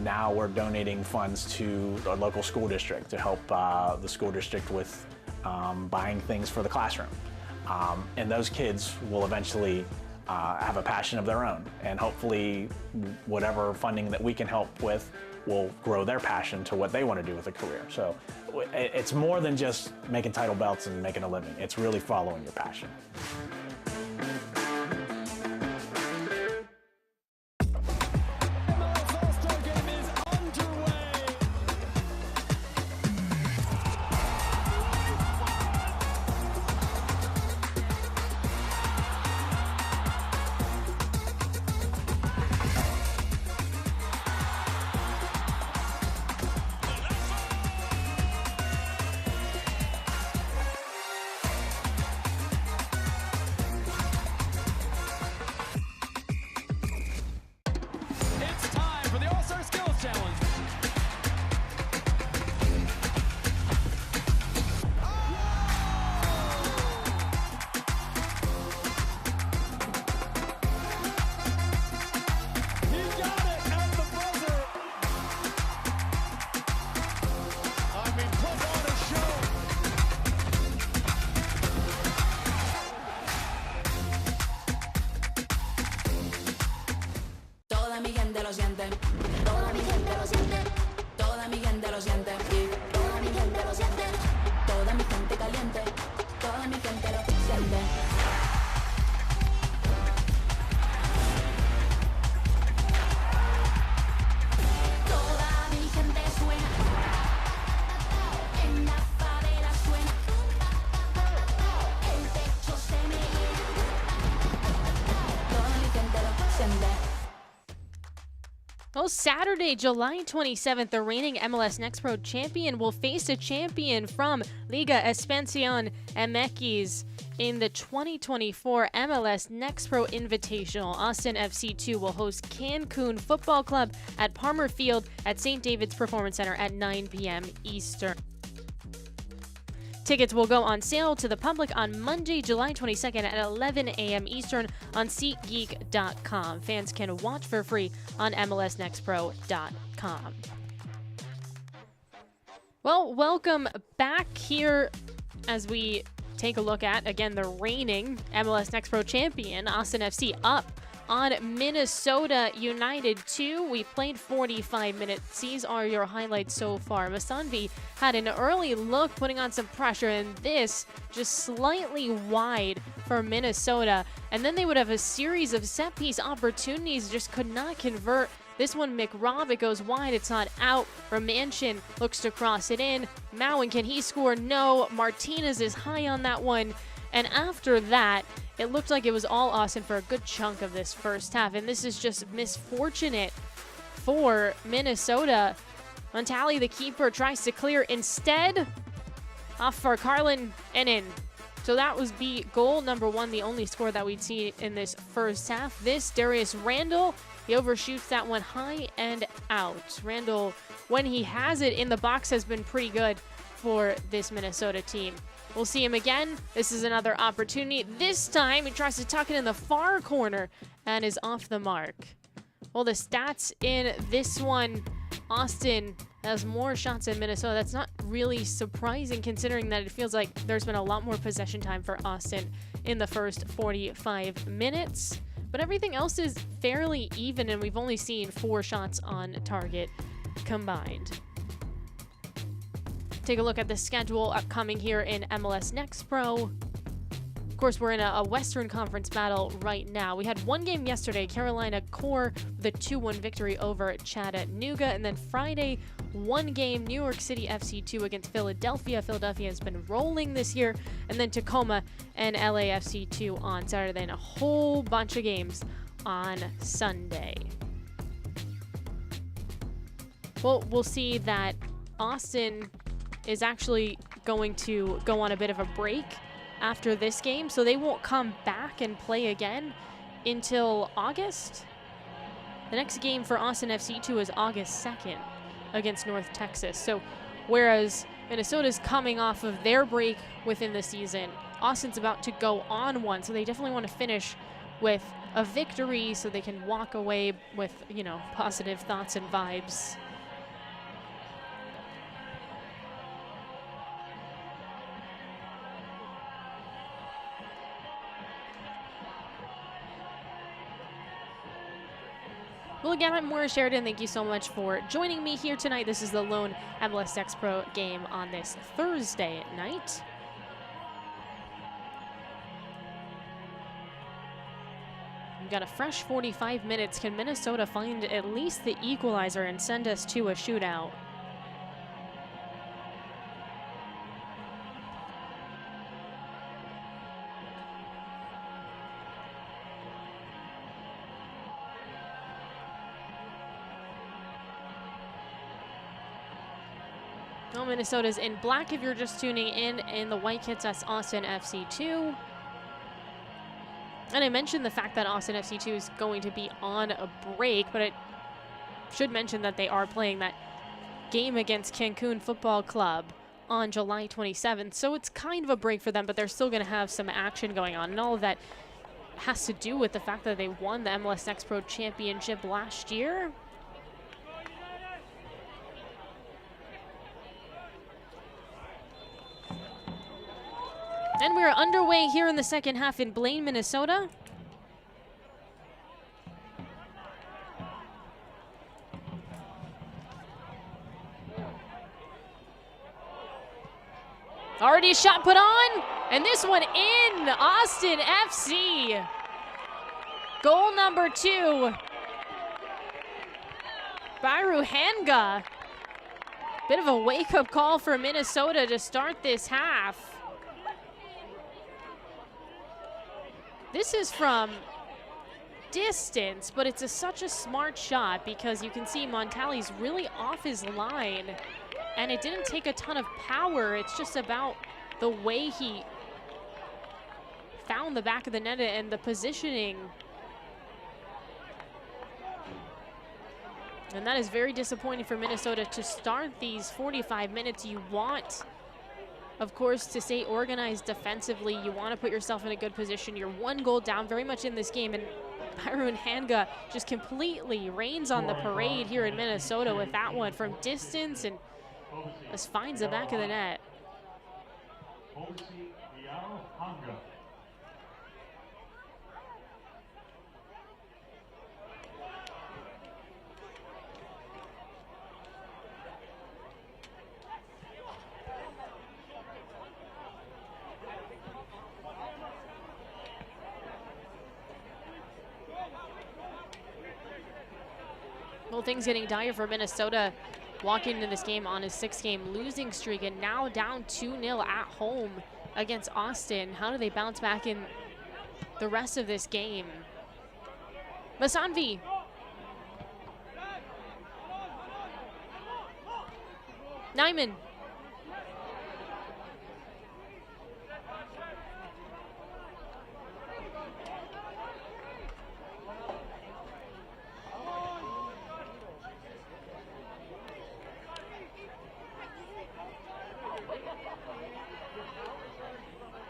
Now we're donating funds to our local school district to help the school district with buying things for the classroom. And those kids will eventually have a passion of their own, and hopefully whatever funding that we can help with will grow their passion to what they want to do with a career. So it's more than just making title belts and making a living. It's really following your passion. Well, Saturday, July 27th, the reigning MLS Next Pro champion will face a champion from Liga Expansión MX in the 2024 MLS Next Pro Invitational. Austin FC2 will host Cancun Football Club at Palmer Field at St. David's Performance Center at 9 p.m. Eastern. Tickets will go on sale to the public on Monday, July 22nd at 11 a.m. Eastern on SeatGeek.com. Fans can watch for free on MLSNextPro.com. Well, welcome back here as we take a look at, again, the reigning MLS Next Pro champion, Austin FC, up on Minnesota United 2. We played 45 minutes. These are your highlights so far. Masanvi had an early look, putting on some pressure, and this just slightly wide for Minnesota. And then they would have a series of set-piece opportunities, just could not convert. This one, McRobb, it goes wide, it's not out. Romanchin looks to cross it in. Mowen, can he score? No. Martinez is high on that one. And after that, it looked like it was all Austin for a good chunk of this first half. And this is just misfortunate for Minnesota. Montali, the keeper, tries to clear instead. Off for Carlin and in. So that was goal number one, the only score that we'd see in this first half. This, Darius Randall, he overshoots that one high and out. Randall, when he has it in the box, has been pretty good for this Minnesota team. We'll see him again. This is another opportunity. This time he tries to tuck it in the far corner and is off the mark. Well, the stats in this one, Austin has more shots than Minnesota. That's not really surprising considering that it feels like there's been a lot more possession time for Austin in the first 45 minutes. But everything else is fairly even, and we've only seen 4 shots on target combined. Take a look at the schedule upcoming here in MLS Next Pro. Of course, we're in a Western Conference battle right now. We had one game yesterday, Carolina Core, with a 2-1 victory over Chattanooga. And then Friday, one game, New York City FC2 against Philadelphia. Philadelphia has been rolling this year. And then Tacoma and LAFC2 on Saturday, and a whole bunch of games on Sunday. Well, we'll see that Austin is actually going to go on a bit of a break after this game, so they won't come back and play again until August. The next game for Austin FC2 is August 2nd against North Texas. So whereas Minnesota's coming off of their break within the season, Austin's about to go on one, so they definitely want to finish with a victory so they can walk away with, you know, positive thoughts and vibes. Well, again, I'm Maura Sheridan. Thank you so much for joining me here tonight. This is the lone MLS Next Pro game on this Thursday night. We've got a fresh 45 minutes. Can Minnesota find at least the equalizer and send us to a shootout? Well, Minnesota's in black if you're just tuning in the white kits, that's Austin FC2. And I mentioned the fact that Austin FC2 is going to be on a break, but I should mention that they are playing that game against Cancun Football Club on July 27th. So it's kind of a break for them, but they're still going to have some action going on. And all of that has to do with the fact that they won the MLS Next Pro Championship last year. And we're underway here in the second half in Blaine, Minnesota. Already a shot put on, and this one in. Austin FC. Goal number 2. Byru Hanga. Bit of a wake-up call for Minnesota to start this half. This is from distance, but it's such a smart shot because you can see Montali's really off his line, and it didn't take a ton of power. It's just about the way he found the back of the net and the positioning. And that is very disappointing for Minnesota to start these 45 minutes. You want, of course, to stay organized defensively. You want to put yourself in a good position. You're 1 goal down very much in this game, and Byron Hanga just completely rains on the parade here in Minnesota with that one from distance and just finds the back of the net. Well, things getting dire for Minnesota walking into this game on his 6-game losing streak and now down 2-0 at home against Austin. How do they bounce back in the rest of this game? Masanvi. Nyman.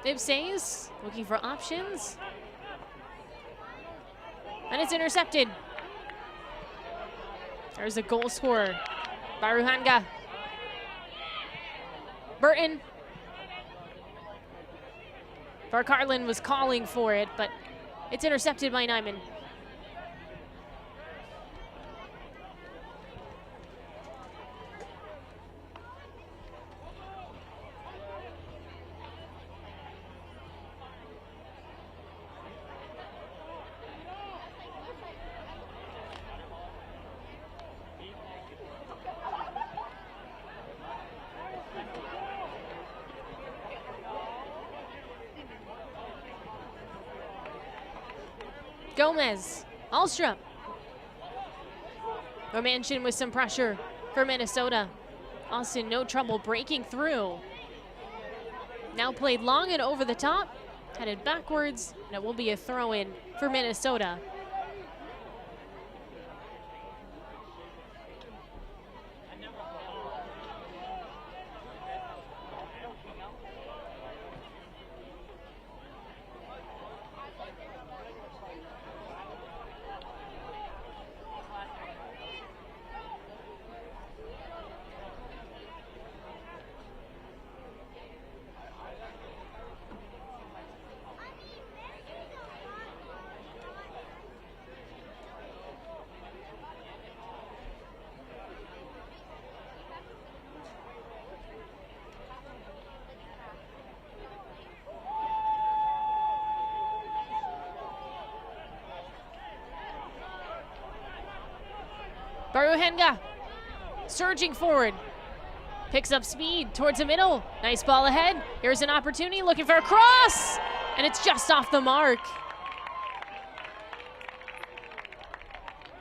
Ibses looking for options. And it's intercepted. There's a goal scorer, Baruhanga. Burton. Varkarlin was calling for it, but it's intercepted by Nyman. Gomez, Alstrom. Romanchin with some pressure for Minnesota. Austin, no trouble breaking through. Now played long and over the top, headed backwards, and it will be a throw-in for Minnesota. Baruhenga surging forward. Picks up speed towards the middle. Nice ball ahead. Here's an opportunity, looking for a cross, and it's just off the mark.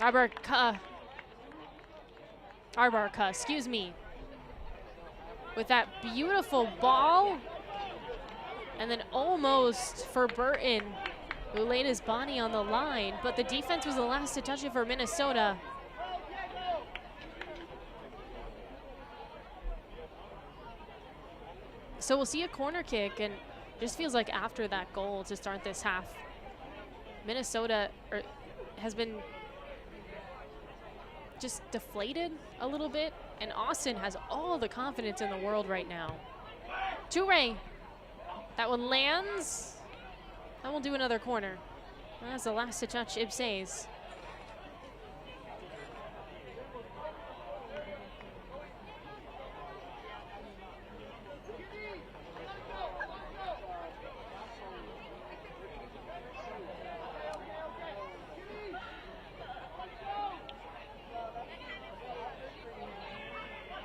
Arbarka, excuse me. With that beautiful ball, and then almost for Burton, who laid his body on the line, but the defense was the last to touch it for Minnesota. So we'll see a corner kick, and just feels like after that goal to start this half, Minnesota has been just deflated a little bit, and Austin has all the confidence in the world right now. Toure, that one lands. That will do another corner. That's the last to touch Ibses.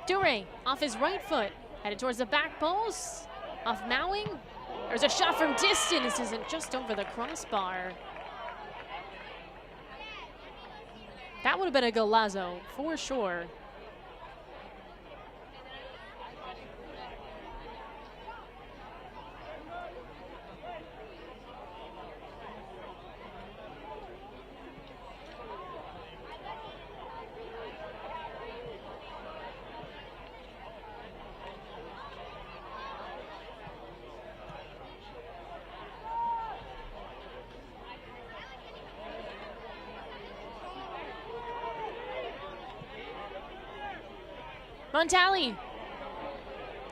Toure off his right foot, headed towards the back post, off Mowing. There's a shot from distance, isn't just over the crossbar. That would have been a golazo for sure. Montali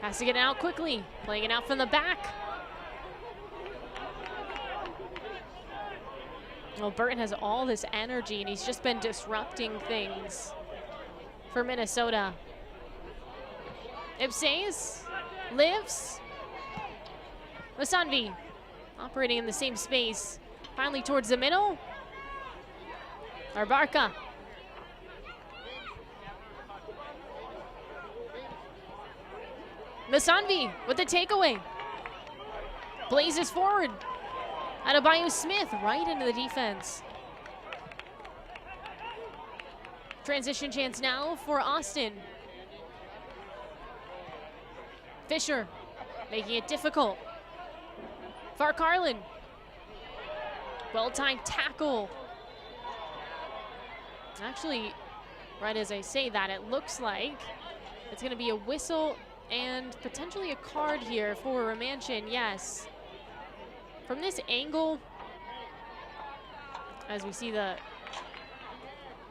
has to get it out quickly, playing it out from the back. Well, Burton has all this energy, and he's just been disrupting things for Minnesota. Ibses lives. Masanvi operating in the same space. Finally towards the middle. Arbarka. Masanvi with the takeaway. Blazes forward. Adebayo Smith right into the defense. Transition chance now for Austin. Fisher making it difficult. Varkarlin. Well-timed tackle. Actually, right as I say that, it looks like it's going to be a whistle and potentially a card here for Romanchin, yes. From this angle, as we see the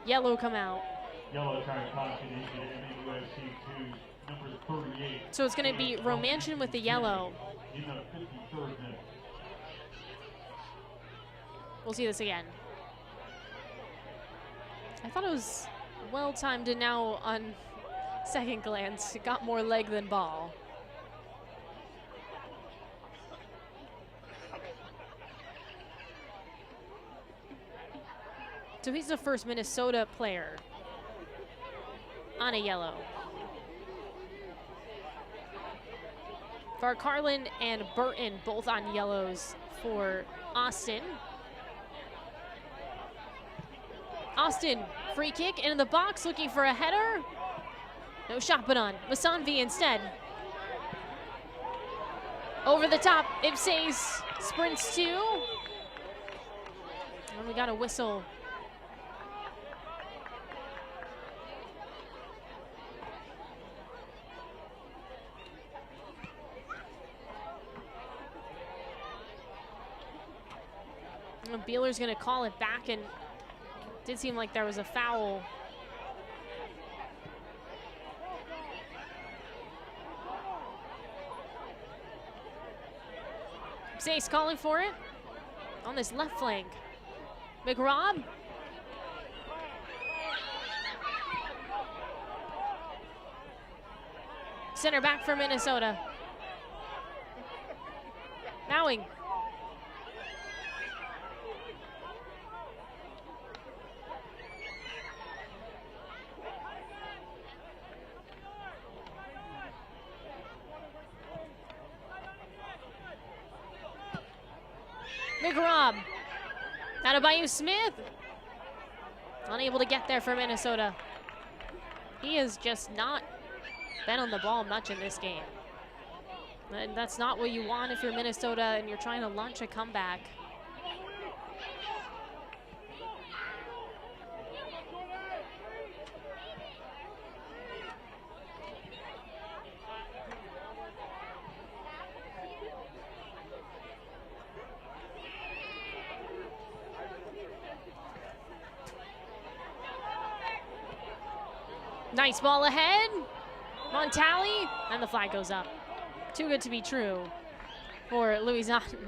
yellow come out. Yellow card caution issued to MNUFC2's number 38. So it's going to be Romanchin with the yellow. In the 53rd minute. We'll see this again. I thought it was well timed, and now on second glance, it got more leg than ball. So he's the first Minnesota player on a yellow. Carlin and Burton both on yellows for Austin. Austin, free kick into the box, looking for a header. No shot put on. Masanvi instead. Over the top, Ipses sprints two. And we got a whistle. Beeler's gonna call it back, and it did seem like there was a foul. Zace calling for it on this left flank. McRob. Center back for Minnesota. Bowing. McRob. Adebayo Smith. Unable to get there for Minnesota. He has just not been on the ball much in this game. And that's not what you want if you're Minnesota and you're trying to launch a comeback. Nice ball ahead. Montali, and the flag goes up. Too good to be true for Louis Otten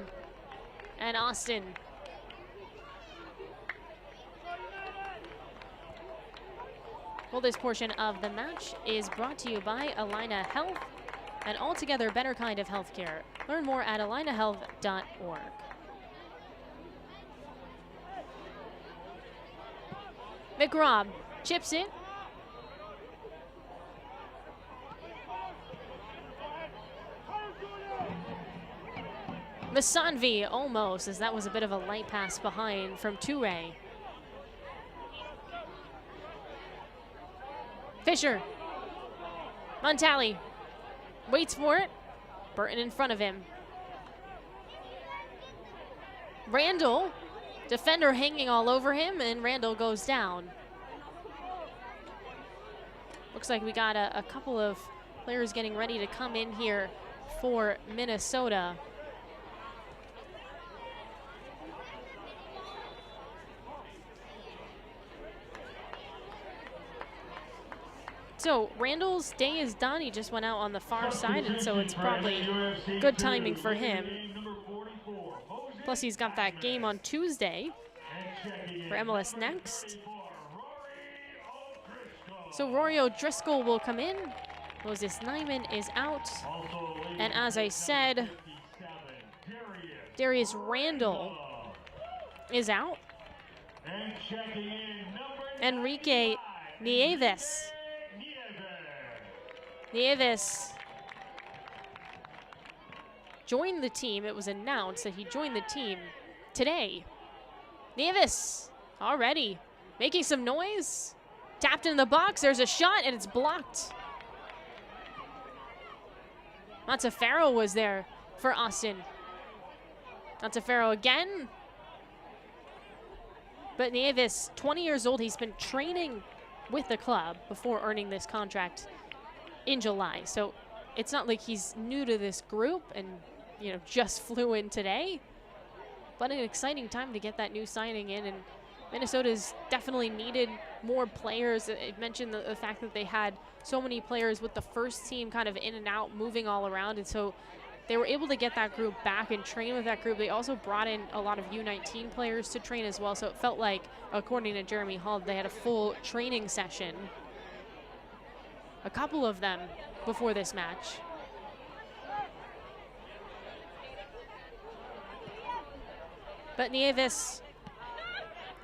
and Austin. Well, this portion of the match is brought to you by Allina Health, an altogether better kind of healthcare. Learn more at allinahealth.org. McRob chips it. Masanvi almost, as that was a bit of a light pass behind from Toure. Fisher. Montali waits for it. Burton in front of him. Randall, defender hanging all over him, and Randall goes down. Looks like we got a couple of players getting ready to come in here for Minnesota. So Randall's day is done. He just went out on the far side, and so it's probably good timing for him. Plus he's got that game on Tuesday for MLS Next. So Rory O'Driscoll will come in. Moses Nyman is out. And as I said, Darius Randall is out. Enrique Nieves. Nieves joined the team. It was announced that he joined the team today. Nieves already making some noise. Tapped in the box. There's a shot, and it's blocked. Monteferro was there for Austin. Monteferro again. But Nieves, 20 years old, he's been training with the club before earning this contract in July. So it's not like he's new to this group and, you know, just flew in today. But an exciting time to get that new signing in, and Minnesota's definitely needed more players. It mentioned the fact that they had so many players with the first team kind of in and out, moving all around, and so they were able to get that group back and train with that group. They also brought in a lot of U19 players to train as well, so it felt like, according to Jeremy Hull, they had a full training session, a couple of them, before this match. But Nieves,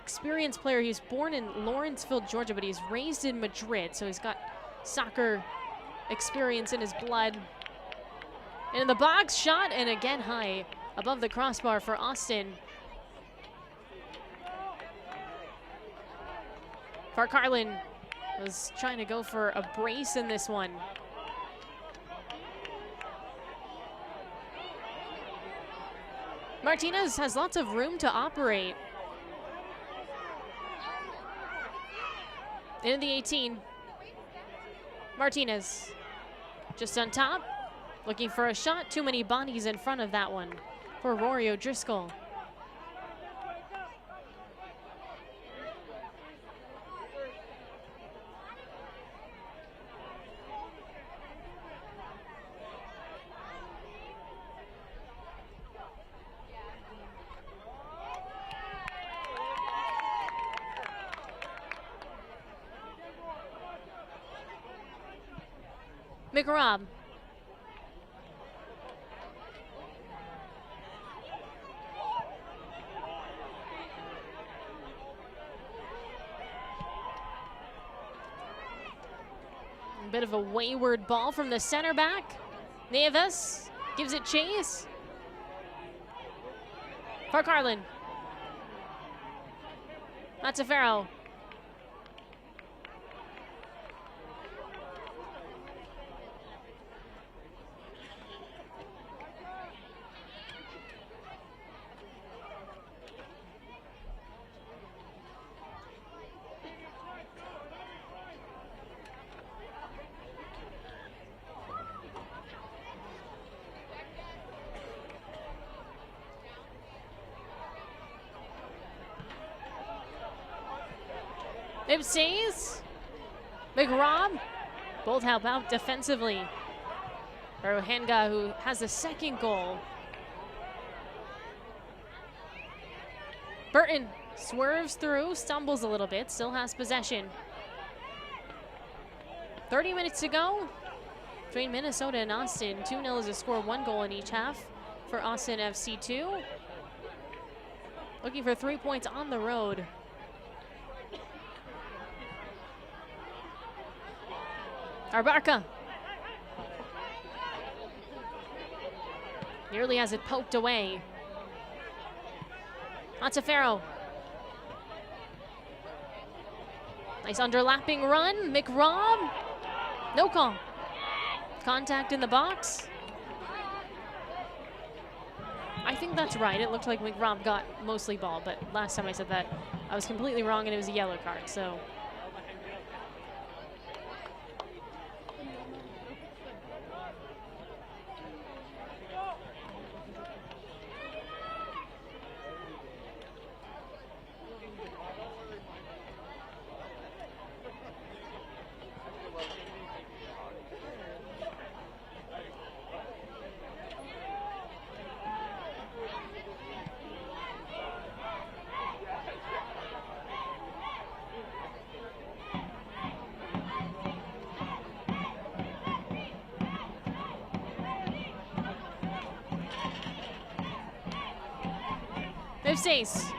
experienced player. He's born in Lawrenceville, Georgia, but he's raised in Madrid, so he's got soccer experience in his blood. And in the box, shot, and again high above the crossbar for Austin. Farcarlin was trying to go for a brace in this one. Martinez has lots of room to operate. Into the 18. Martinez just on top, looking for a shot. Too many bodies in front of that one for Rory O'Driscoll. McRobb. A bit of a wayward ball from the center back. Nieves gives it chase. Farcarlin. Matafero. Ipsies, McRobb, both help out defensively. Rohenga, who has the second goal. Burton swerves through, stumbles a little bit, still has possession. 30 minutes to go between Minnesota and Austin. 2-0 is a score, 1 goal in each half for Austin FC2. Looking for 3 points on the road. Arbarca nearly has it poked away. Matafero. Nice underlapping run. McRobb. No call. Contact in the box. I think that's right. It looked like McRobb got mostly ball, but last time I said that, I was completely wrong and it was a yellow card, so. Sace.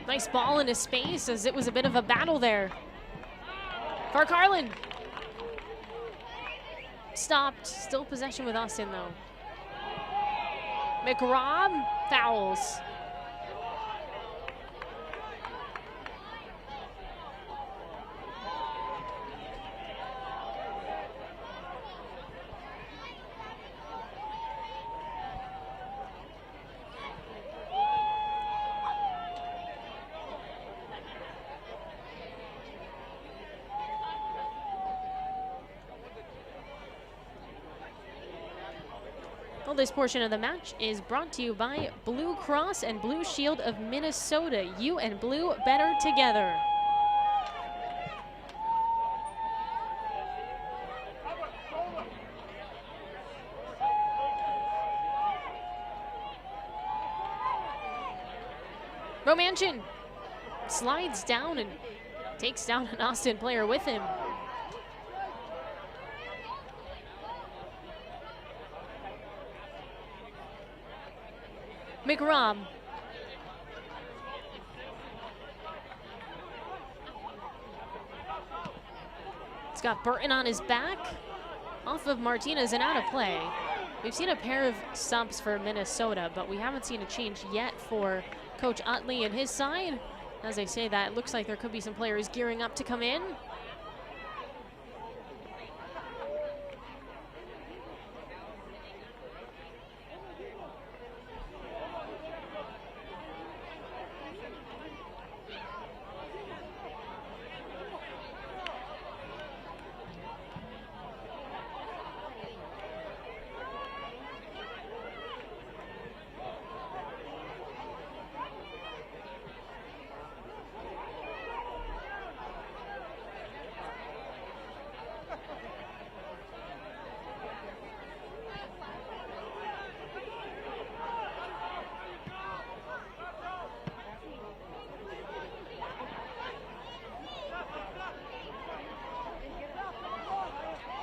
Nice ball into space as it was a bit of a battle there. Farcarlin. Stopped. Still possession with Austin, though. McRobb fouls. this portion of the match is brought to you by Blue Cross and Blue Shield of Minnesota. You and Blue, better together. Romanchin slides down and takes down an Austin player with him. McRob. It's got Burton on his back, off of Martinez and out of play. We've seen a pair of subs for Minnesota, but we haven't seen a change yet for Coach Utley and his side. As I say that, it looks like there could be some players gearing up to come in.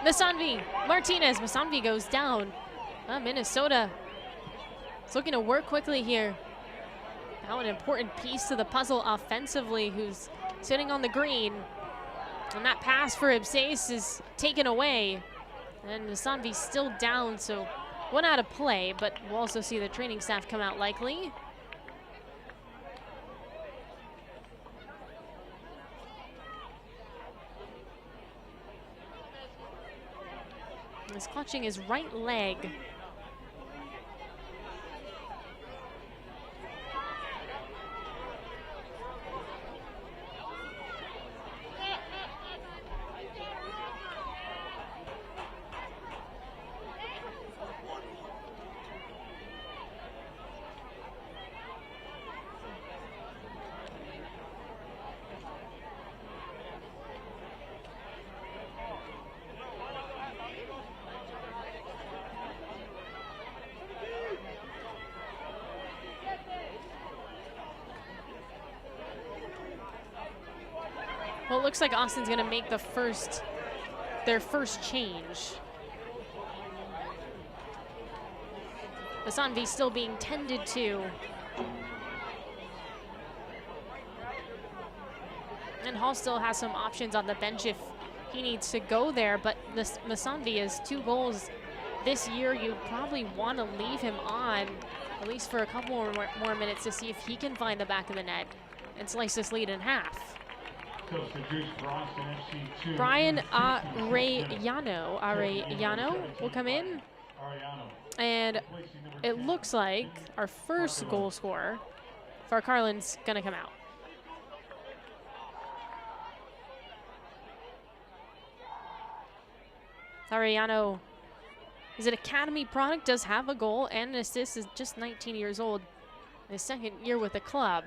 Masanvi, Martinez, Masanvi goes down. Minnesota is looking to work quickly here. Now an important piece to the puzzle offensively, who's sitting on the green. And that pass for Ibsais is taken away. And Masanvi's still down, so one out of play, but we'll also see the training staff come out likely. He's clutching his right leg. Well, it looks like Austin's gonna make their first change. Masanvi still being tended to. And Hall still has some options on the bench if he needs to go there, but Masanvi has 2 goals this year. You probably want to leave him on, at least for a couple more minutes, to see if he can find the back of the net and slice this lead in half. Brian Arellano will come in. And it looks like our first goal scorer, Farcarlin's gonna come out. Arellano is an academy product, does have a goal and an assist, is just 19 years old. His second year with the club.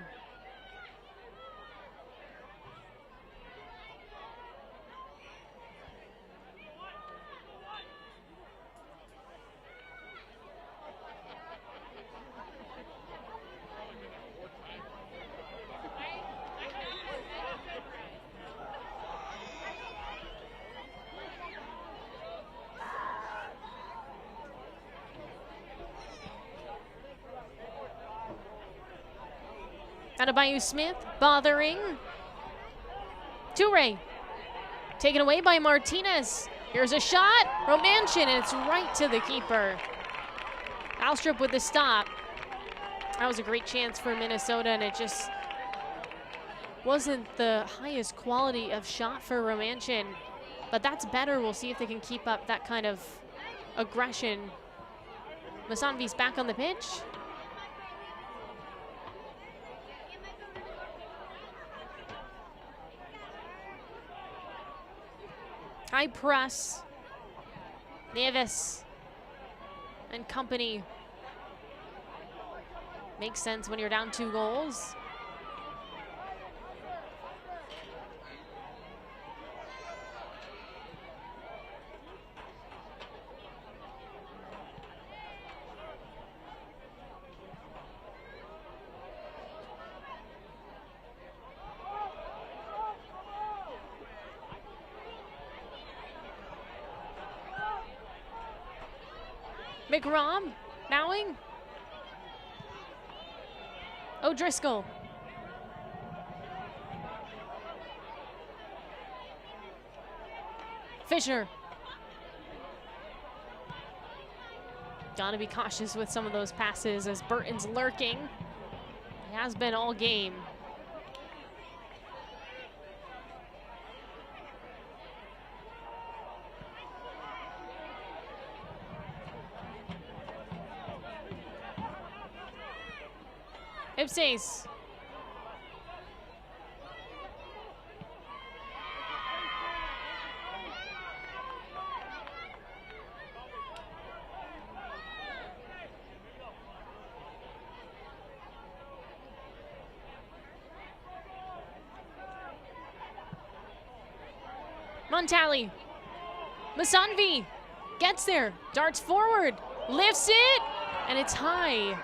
Adebayo Smith bothering. Toure taken away by Martinez. Here's a shot. Romanchin, and it's right to the keeper. Alstrup with the stop. That was a great chance for Minnesota, and it just wasn't the highest quality of shot for Romanchin. But that's better. We'll see if they can keep up that kind of aggression. Masanvi's back on the pitch. High press. Neves. and company. Makes sense when you're down 2 goals. McRom, Mowing. O'Driscoll. Fisher. Gotta be cautious with some of those passes as Burton's lurking. He has been all game. Ipsace. Montali. Masanvi gets there, darts forward, lifts it, and it's high.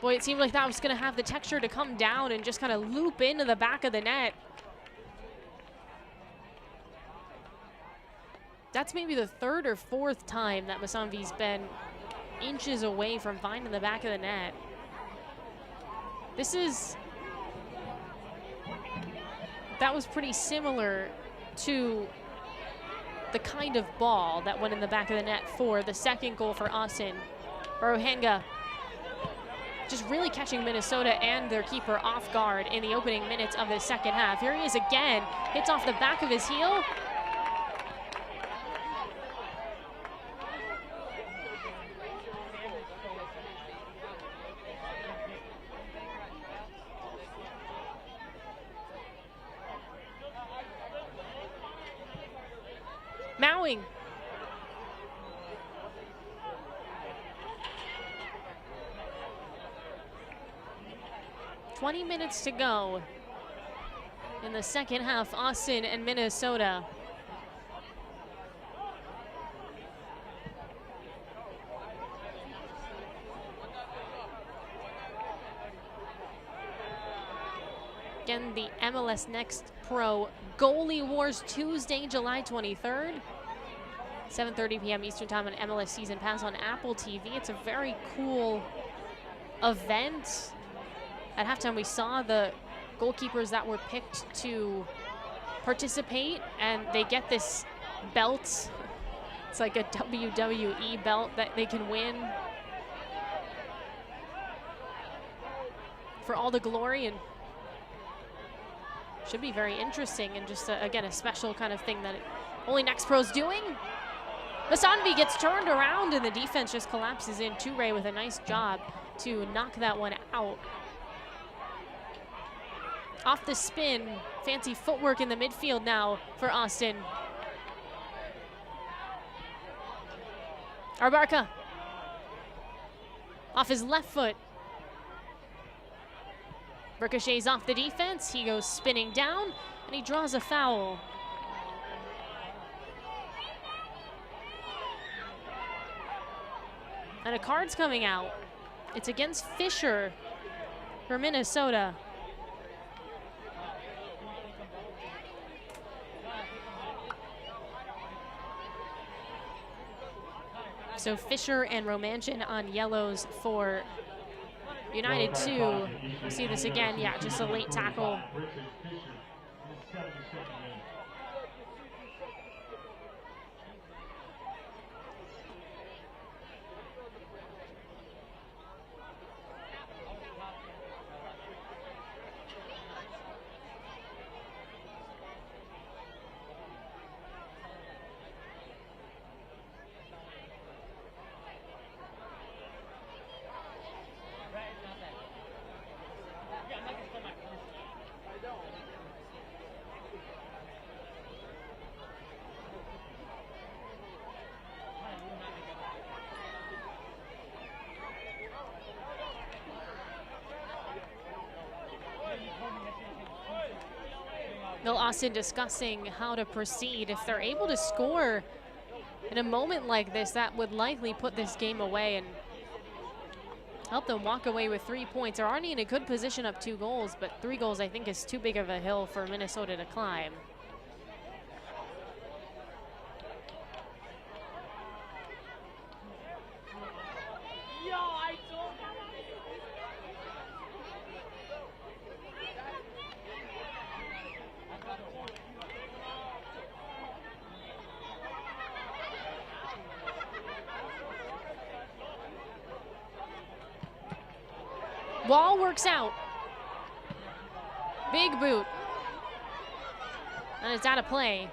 Boy, it seemed like that was going to have the texture to come down and just kind of loop into the back of the net. That's maybe the 3rd or 4th time that Masanvi's been inches away from finding the back of the net. That was pretty similar to the kind of ball that went in the back of the net for the 2nd goal for Austin. Rohenga just really catching Minnesota and their keeper off guard in the opening minutes of the 2nd half. Here he is again, hits off the back of his heel. Mowing. $20 minutes to go in the 2nd half, Austin and Minnesota. Again, the MLS Next Pro Goalie Wars Tuesday, July 23rd. 7:30 p.m. Eastern Time on MLS Season Pass on Apple TV. It's a very cool event. At halftime, we saw the goalkeepers that were picked to participate, and they get this belt. It's like a WWE belt that they can win for all the glory, and should be very interesting and just, again, a special kind of thing that only Next Pro's doing. Masanvi gets turned around, and the defense just collapses in. Toure with a nice job to knock that one out. Off the spin, fancy footwork in the midfield now for Austin. Arbarca. Off his left foot. Ricochets off the defense. He goes spinning down, and he draws a foul. And a card's coming out. It's against Fisher for Minnesota. So Fisher and Romanchin on yellows for United 2. We'll see this again. Yeah, just a late tackle. Bill Austin discussing how to proceed. If they're able to score in a moment like this, that would likely put this game away and help them walk away with 3 points. They're already in a good position up 2 goals, but 3 goals I think is too big of a hill for Minnesota to climb. Wall works out. Big boot. And it's out of play.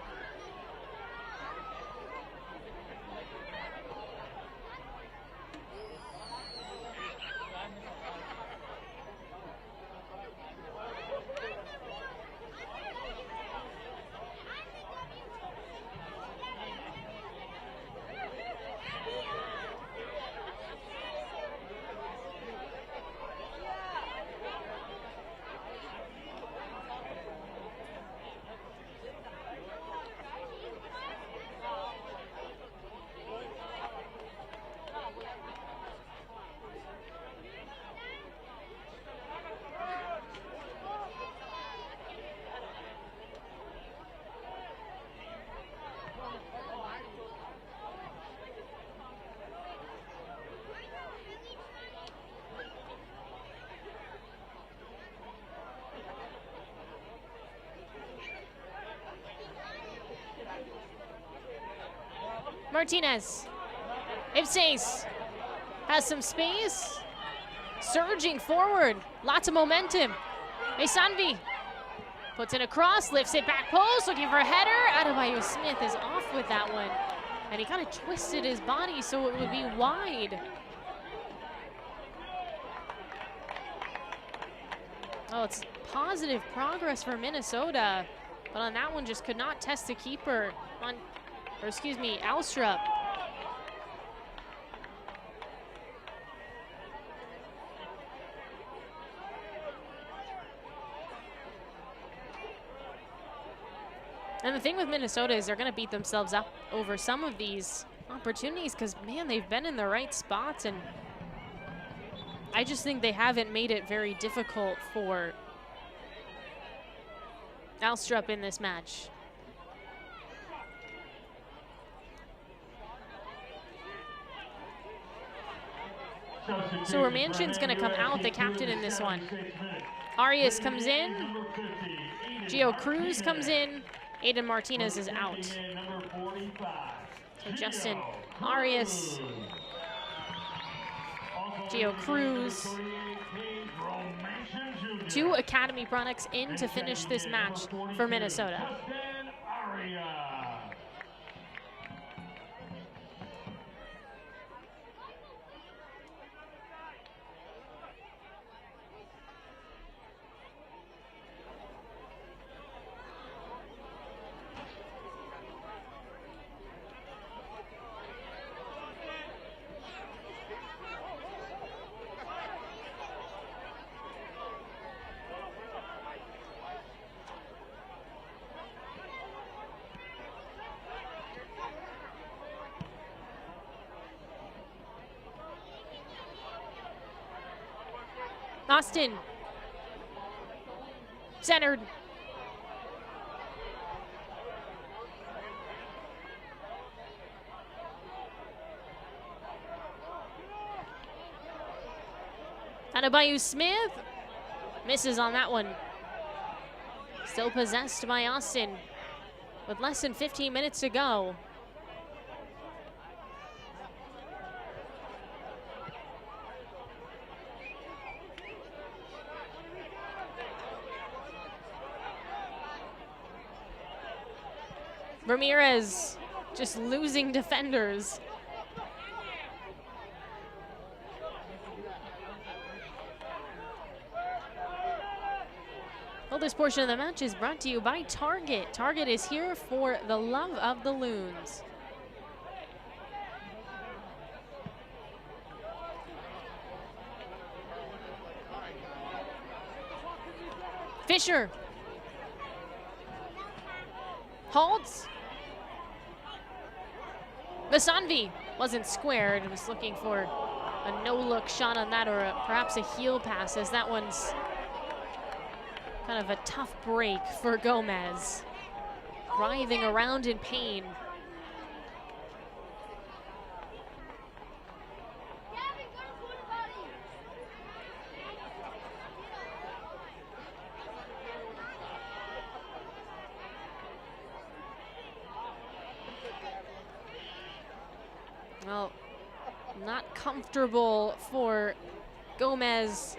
Martinez. Ipses has some space. Surging forward. Lots of momentum. Esanvi puts it across, lifts it back post, looking for a header. Adebayo Smith is off with that one. And he kind of twisted his body so it would be wide. Oh, it's positive progress for Minnesota. But on that one, just could not test the keeper. Alstrup. And the thing with Minnesota is they're going to beat themselves up over some of these opportunities because, man, they've been in the right spots, and I just think they haven't made it very difficult for Alstrup in this match. So Romanchin's going to come out, the captain in this one. Arias comes in. Gio Cruz comes in. Aiden Martinez is out. So Justin Arias, Gio Cruz. 2 academy products in to finish this match for Minnesota. Austin. Centered. Adebayo Smith misses on that one. Still possessed by Austin with less than 15 minutes to go. Ramirez just losing defenders. Well, this portion of the match is brought to you by Target. Target is here for the love of the Loons. Fisher. Holtz. Masanvi wasn't squared, was looking for a no-look shot on that, or perhaps a heel pass, as that one's kind of a tough break for Gomez. Writhing around in pain. Well, not comfortable for Gomez.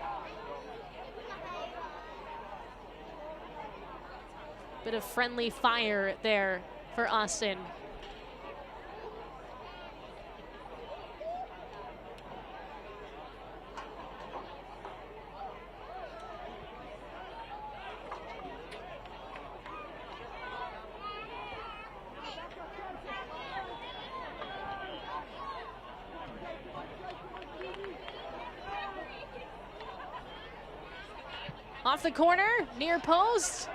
Bit of friendly fire there for Austin. Off the corner, near post,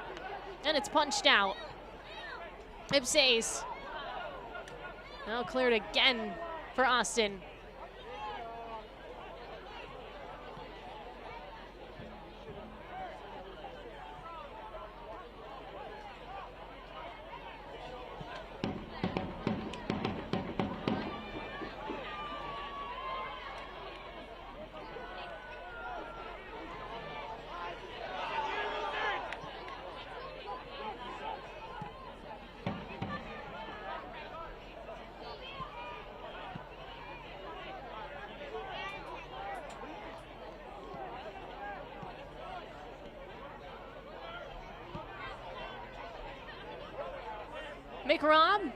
and it's punched out. Ipsays. Now cleared again for Austin. McRob,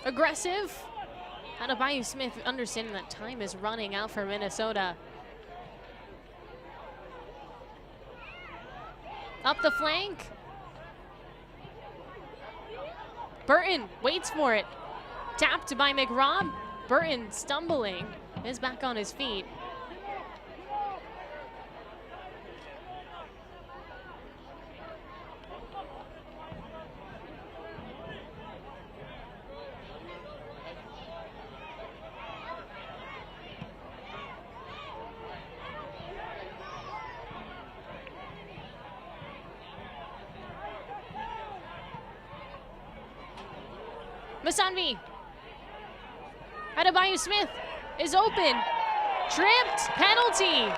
aggressive. Adebayo Smith understanding that time is running out for Minnesota. Up the flank. Burton waits for it. Tapped by McRob. Burton stumbling, is back on his feet. Masanvi. Adebayo Smith is open. Tripped. Penalty.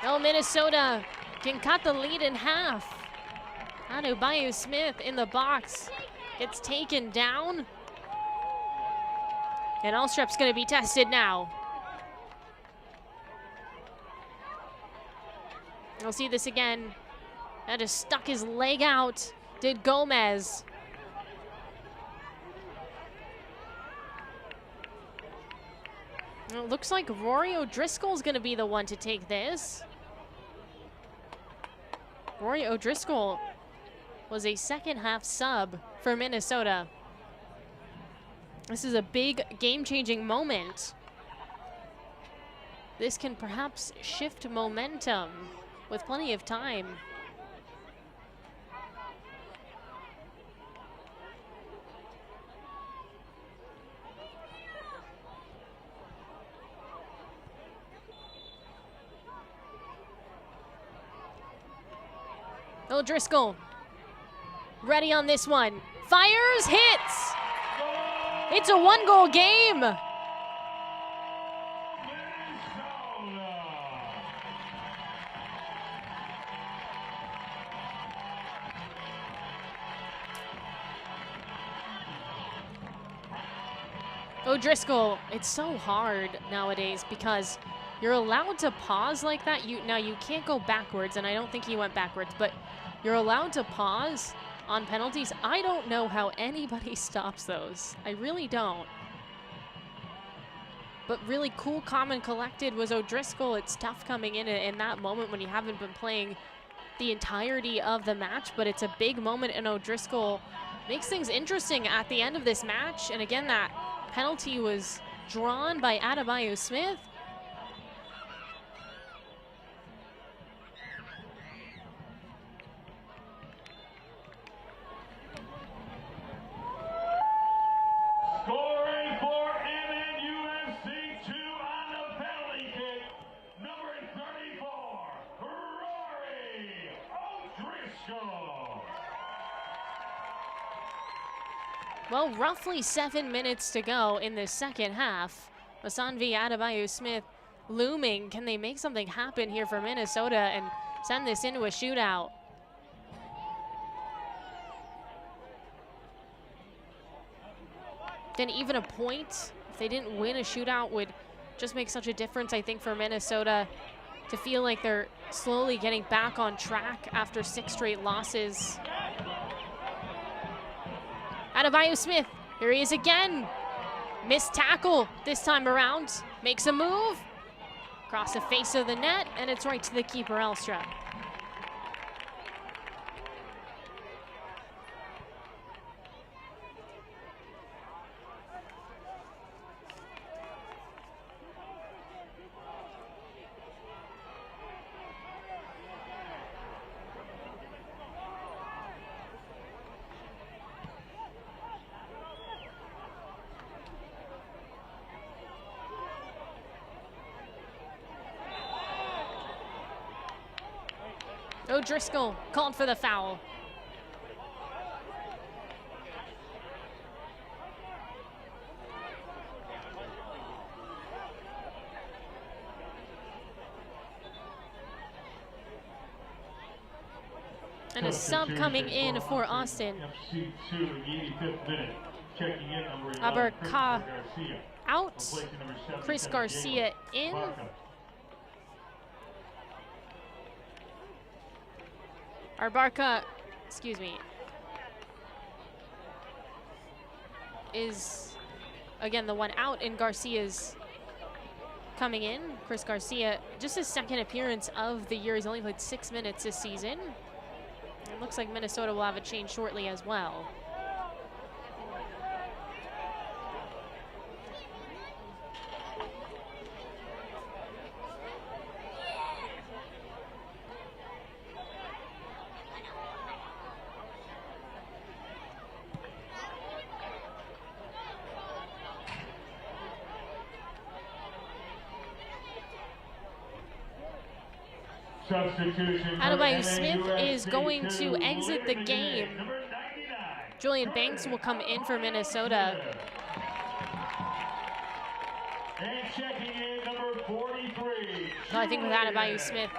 Oh, Minnesota can cut the lead in half. Adebayo Smith in the box gets taken down. And Alstrup's going to be tested now. We'll see this again. That just stuck his leg out. Did Gomez. It looks like Rory O'Driscoll's going to be the one to take this. Rory O'Driscoll was a second half sub for Minnesota. This is a big game-changing moment. This can perhaps shift momentum with plenty of time. O'Driscoll, ready on this one. Fires, hits. It's a one-goal game. O'Driscoll, it's so hard nowadays because you're allowed to pause like that. Now you can't go backwards, and I don't think he went backwards, but you're allowed to pause on penalties. I don't know how anybody stops those. I really don't. But really cool, calm, and collected was O'Driscoll. It's tough coming in that moment when you haven't been playing the entirety of the match, but it's a big moment, and O'Driscoll makes things interesting at the end of this match. And again, that penalty was drawn by Adebayo Smith. score. Well, roughly 7 minutes to go in the second half. Masanvi Adebayo-Smith looming. Can they make something happen here for Minnesota and send this into a shootout? Then even a point, if they didn't win a shootout, would just make such a difference, I think, for Minnesota to feel like they're slowly getting back on track after 6 straight losses. Adebayo-Smith, here he is again. Missed tackle this time around. Makes a move. Across the face of the net, and it's right to the keeper, Elstrup. O'Driscoll called for the foul. And a sub coming in for Austin. MNUFC2 in the 85th minute. Checking in number 11, Aberka Garcia. out. Replacing number 77, Chris Garcia in. Barca. Aberka, excuse me, is again the one out, and Garcia's coming in. Chris Garcia, just his second appearance of the year. He's only played 6 minutes this season. It looks like Minnesota will have a change shortly as well. Substitution. Adebayo-Smith is going to exit the game. Number 99. Julian Banks will come in for Minnesota. And checking in number 43. So I think with Adebayo-Smith,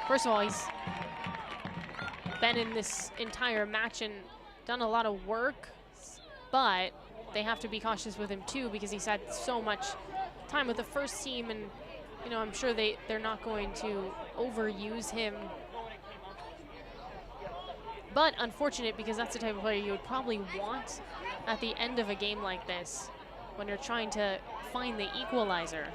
first of all, he's been in this entire match and done a lot of work, but they have to be cautious with him too because he's had so much time with the first team, and you know, I'm sure they're not going to overuse him. But unfortunate, because that's the type of player you would probably want at the end of a game like this when you're trying to find the equalizer.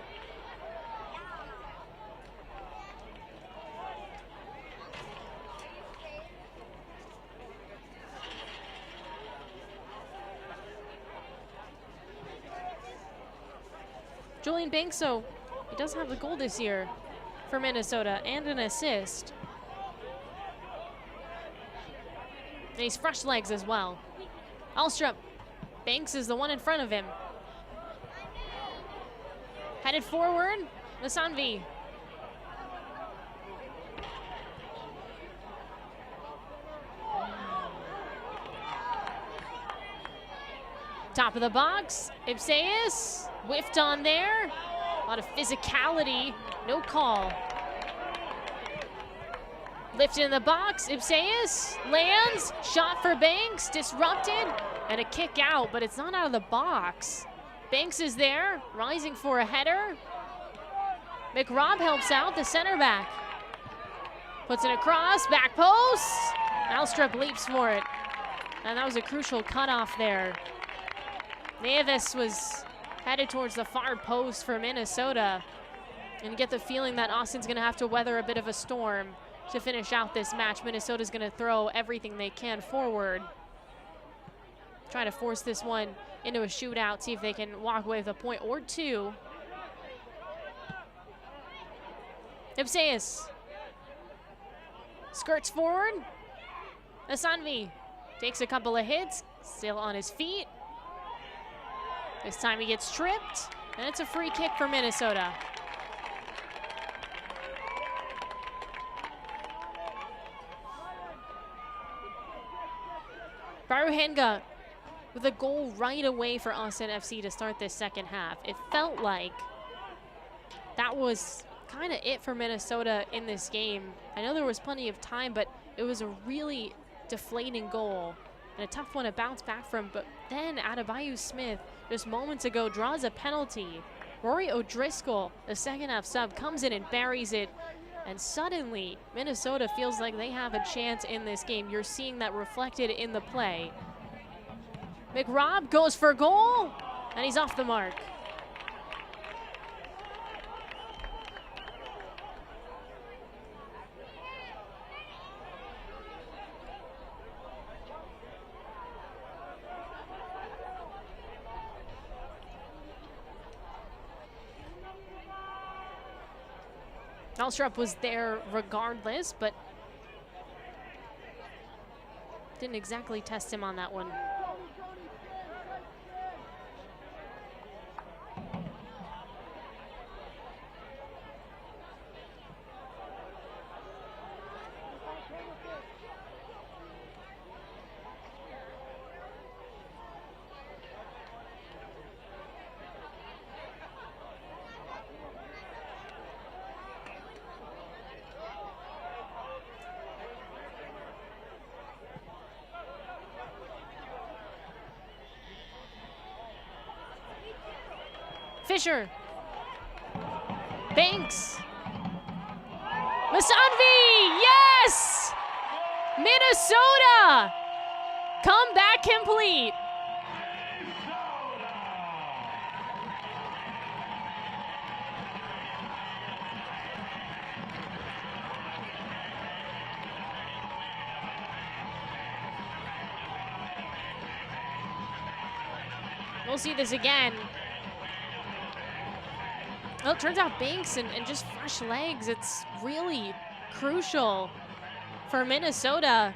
Julian Banks, so he does have the goal this year for Minnesota and an assist. And he's fresh legs as well. Elstrup, Banks is the one in front of him. Headed forward, Masanvi. Top of the box, Ipseus, whiffed on there. A lot of physicality, no call. Lifted in the box, Ipseus lands, shot for Banks, disrupted, and a kick out, but it's not out of the box. Banks is there, rising for a header. McRobb helps out, the center back. Puts it across, back post. Elstrup leaps for it. And that was a crucial cutoff there. Neves was headed towards the far post for Minnesota. And you get the feeling that Austin's gonna have to weather a bit of a storm to finish out this match. Minnesota's gonna throw everything they can forward. Try to force this one into a shootout, see if they can walk away with a point or two. Ipseus skirts forward. Asanvi takes a couple of hits, still on his feet. This time he gets tripped, and it's a free kick for Minnesota. Baruhenga with a goal right away for Austin FC to start this second half. It felt like that was kind of it for Minnesota in this game. I know there was plenty of time, but it was a really deflating goal and a tough one to bounce back from. But then Adebayo Smith, just moments ago, draws a penalty. Rory O'Driscoll, the second half sub, comes in and buries it. And suddenly, Minnesota feels like they have a chance in this game. You're seeing that reflected in the play. McRobb goes for goal, and he's off the mark. Alstrup was there regardless, but didn't exactly test him on that one. Fisher. Banks. Masanvi, yes! Minnesota! Comeback complete. We'll see this again. Well, it turns out Banks and just fresh legs, it's really crucial for Minnesota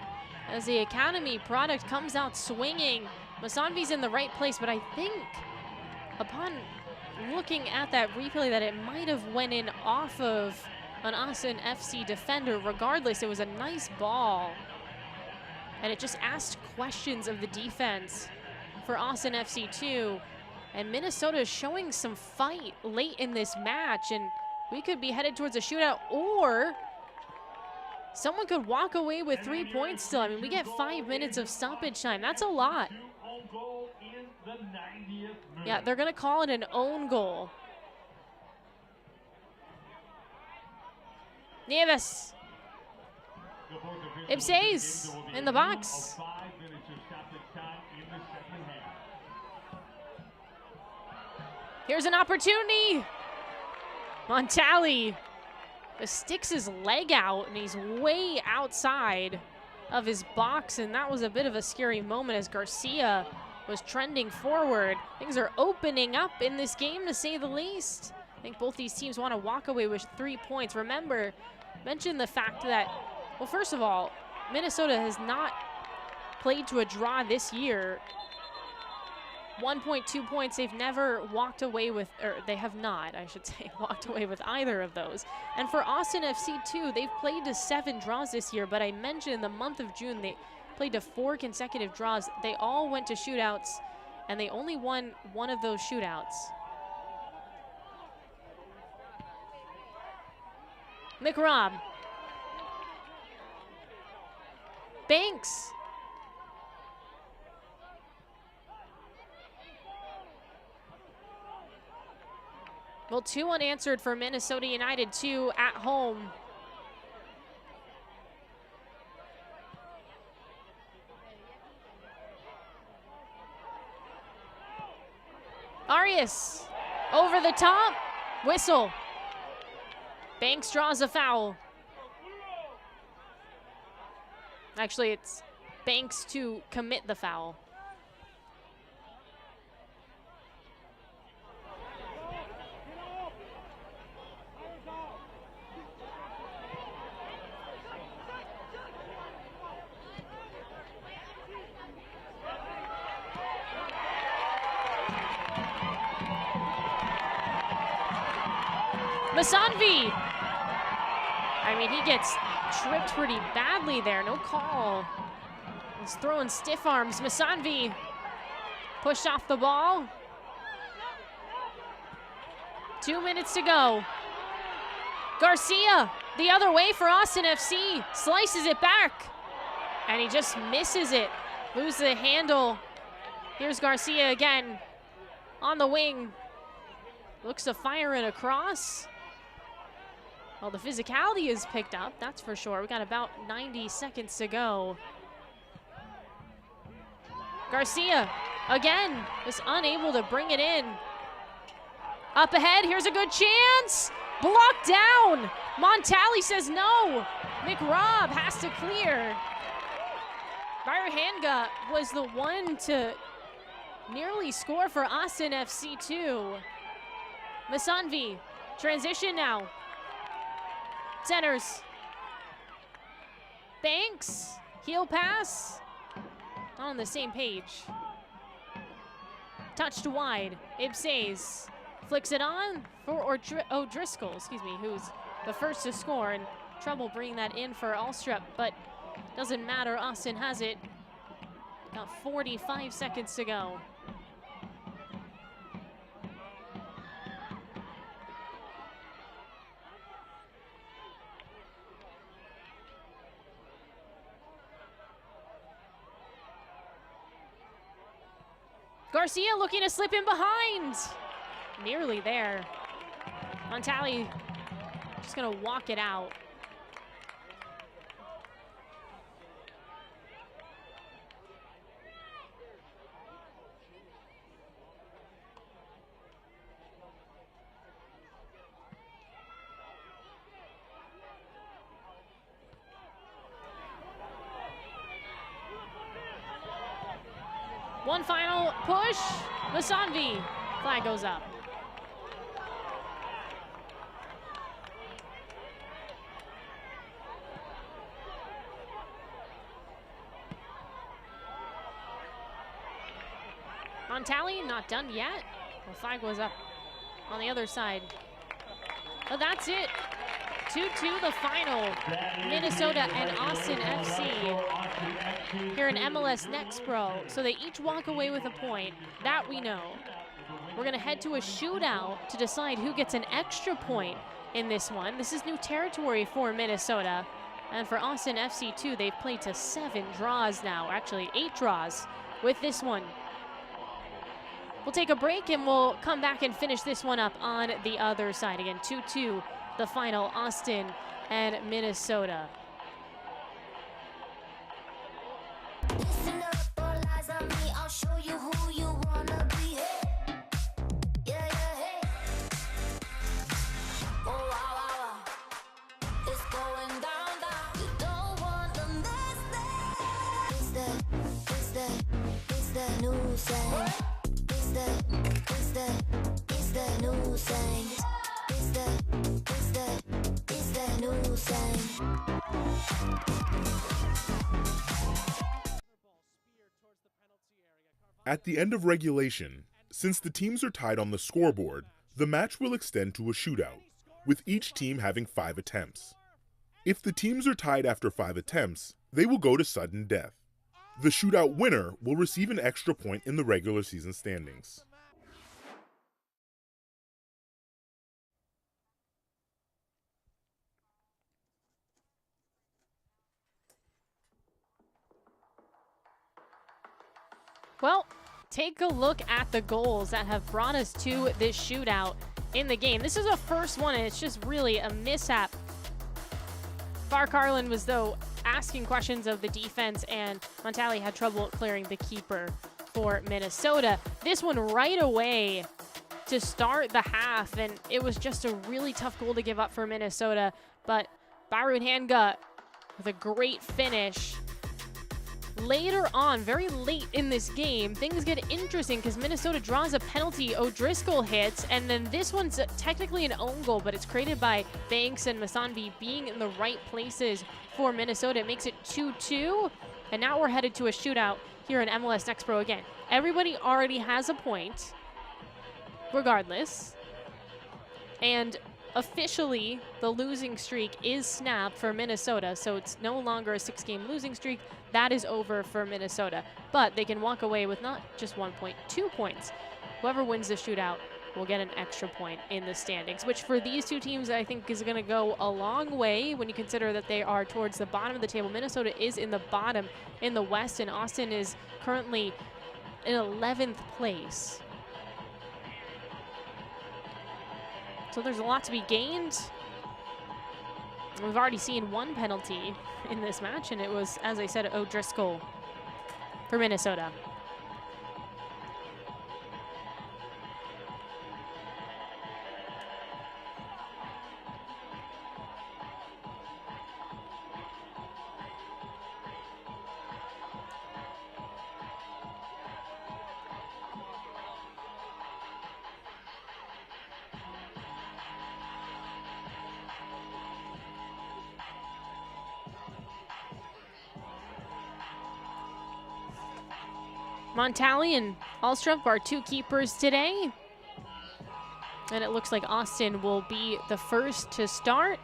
as the academy product comes out swinging. Masanvi's in the right place, but I think upon looking at that replay that it might have went in off of an Austin FC defender. Regardless, it was a nice ball, and it just asked questions of the defense for Austin FC2. And Minnesota is showing some fight late in this match, and we could be headed towards a shootout, or someone could walk away with 3 points still. I mean, we get 5 minutes of stoppage time. That's a lot. Yeah, they're going to call it an own goal. Nieves. Ipses in the box. Here's an opportunity. Montali just sticks his leg out, and he's way outside of his box, and that was a bit of a scary moment as Garcia was trending forward. Things are opening up in this game, to say the least. I think both these teams want to walk away with 3 points. Remember, mention the fact that, well, first of all, Minnesota has not played to a draw this year. 1.2 points, they've never walked away with, or they have not, I should say, walked away with either of those. And for Austin FC2, they've played to 7 draws this year, but I mentioned in the month of June, they played to 4 consecutive draws. They all went to shootouts, and they only won one of those shootouts. McRobb. Banks. Well, 2 unanswered for Minnesota United, 2 at home. Arias over the top, whistle. Banks draws a foul. Actually, it's Banks to commit the foul. Masanvi. I mean, he gets tripped pretty badly there. No call He's throwing stiff arms. Masanvi pushed off the ball. 2 minutes to go. Garcia, the other way for Austin FC, slices it back, and he just misses it. Loses the handle. Here's Garcia again on the wing. Looks to fire it across. Well, the physicality is picked up, that's for sure. We got about 90 seconds to go. Garcia, again, was unable to bring it in. Up ahead, here's a good chance. Blocked down. Montali says no. McRobb has to clear. Byron Hanga was the one to nearly score for Austin FC2. Masanvi, transition now. Centers. Banks, heel pass. Not on the same page. Touched wide. Ibsays flicks it on for O'Driscoll, who's the first to score, and trouble bringing that in for Alstrup, but doesn't matter. Austin has it. Got 45 seconds to go. Garcia looking to slip in behind. Nearly there. Montali just gonna walk it out. One final push. Masanvi. Flag goes up. Montali not done yet. The flag was up on the other side. But that's it. 2-2 the final. Minnesota and Austin FC here in MLS Next Pro. So they each walk away with a point. That we know. We're going to head to a shootout to decide who gets an extra point in this one. This is new territory for Minnesota. And for Austin FC2, they've played to 7 draws now. Actually, 8 draws with this one. We'll take a break and we'll come back and finish this one up on the other side. Again, 2-2, the final, Austin and Minnesota. Listen up, all eyes on me, I'll show you who you wanna be. Yeah, yeah, hey. Oh, wow, wow, wow. It's going down, down. You don't want to miss that. It's that new sound. It's that new sound. It's that new sound. At the end of regulation, since the teams are tied on the scoreboard, the match will extend to a shootout, with each team having 5 attempts. If the teams are tied after 5 attempts, they will go to sudden death. The shootout winner will receive an extra point in the regular season standings. Well, take a look at the goals that have brought us to this shootout in the game. This is a first one, and it's just really a mishap. Far Carlin was, though, asking questions of the defense, and Montali had trouble clearing the keeper for Minnesota. This one right away to start the half, and it was just a really tough goal to give up for Minnesota, but Byron Hanga with a great finish. Later on, very late in this game, things get interesting because Minnesota draws a penalty, O'Driscoll hits, and then this one's technically an own goal, but it's created by Banks and Masanvi being in the right places for Minnesota. It makes it 2-2, and now we're headed to a shootout here in MLS Next Pro again. Everybody already has a point, regardless, and officially, the losing streak is snapped for Minnesota, so it's no longer a 6-game losing streak. That is over for Minnesota. But they can walk away with not just 1 point, 2 points. Whoever wins the shootout will get an extra point in the standings, which for these two teams I think is going to go a long way when you consider that they are towards the bottom of the table. Minnesota is in the bottom in the West, and Austin is currently in 11th place. So there's a lot to be gained. We've already seen one penalty in this match, and it was, as I said, O'Driscoll for Minnesota. Montali and Alstrup are two keepers today. And it looks like Austin will be the first to start.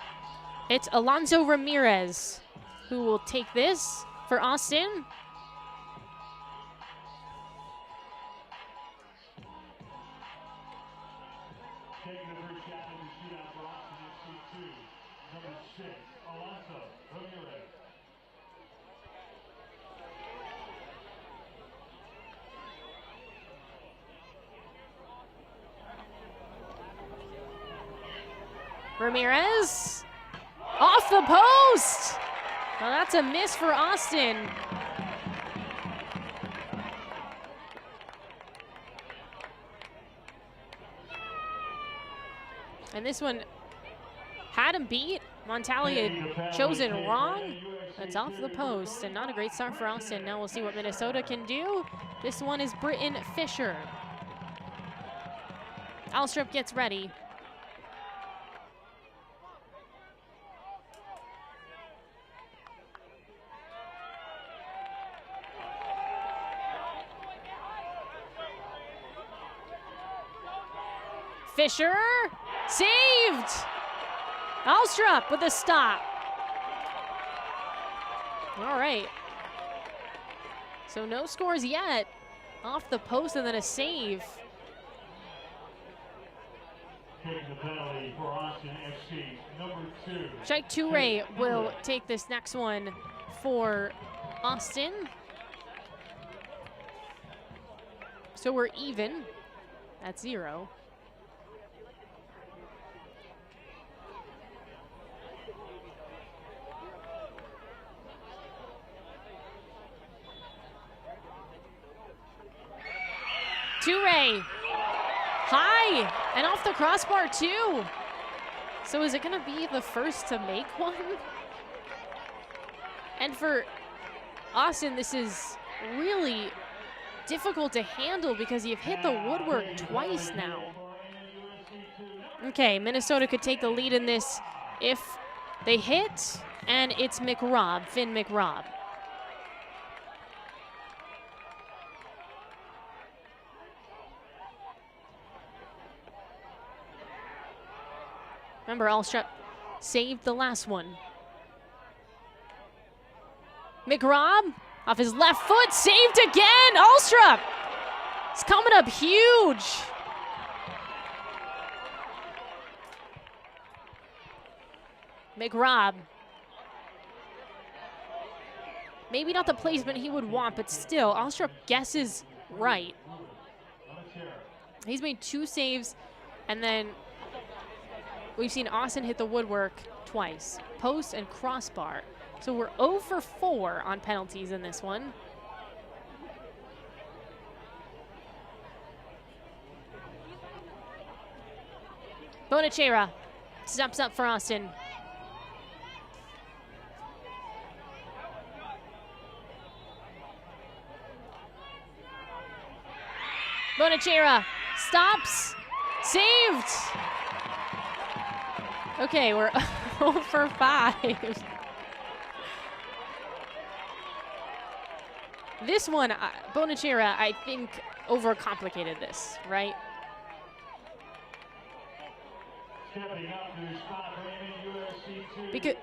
It's Alonso Ramirez who will take this for Austin. Taking the first shot in the shootout for Austin FC2, number 6, Alonso Ramirez. Ramirez off the post. Well, that's a miss for Austin. And this one had him beat. Montali had chosen wrong. That's off the post, and not a great start for Austin. Now we'll see what Minnesota can do. This one is Britton Fisher. Alstrup gets ready. Fisher, saved! Alstrup with a stop. All right. So no scores yet. Off the post and then a save. Taking the penalty for Austin FC, number 2. Shike Toure will take this next one for Austin. So we're even at 0. Toure, high, and off the crossbar too. So is it gonna be the first to make one? And for Austin, this is really difficult to handle because you've hit the woodwork twice now. Okay, Minnesota could take the lead in this if they hit, and it's McRobb, Finn McRobb. Remember, Alstrup saved the last one. McRobb, off his left foot, saved again! Alstrup! It's coming up huge! McRobb. Maybe not the placement he would want, but still, Alstrup guesses right. He's made 2 saves, and then we've seen Austin hit the woodwork twice, post and crossbar. So we're 0 for 4 on penalties in this one. Bonachera steps up for Austin. Bonachera stops, saved. Okay, we're 0 for 5. This one, Bonachera, I think, overcomplicated this, right? Stepping up Because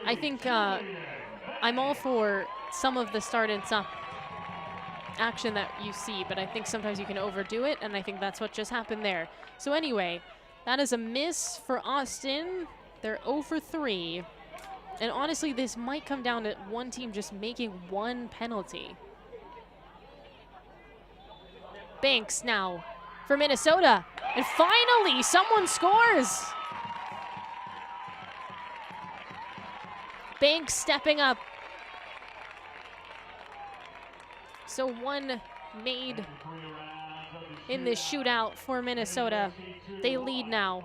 I think I'm all for some of the start and stop action that you see, but I think sometimes you can overdo it, and I think that's what just happened there. So anyway, that is a miss for Austin. They're 0 for 3. And honestly, this might come down to one team just making one penalty. Banks now for Minnesota. And finally, someone scores. Banks stepping up. So one made in this shootout for Minnesota. They lead now.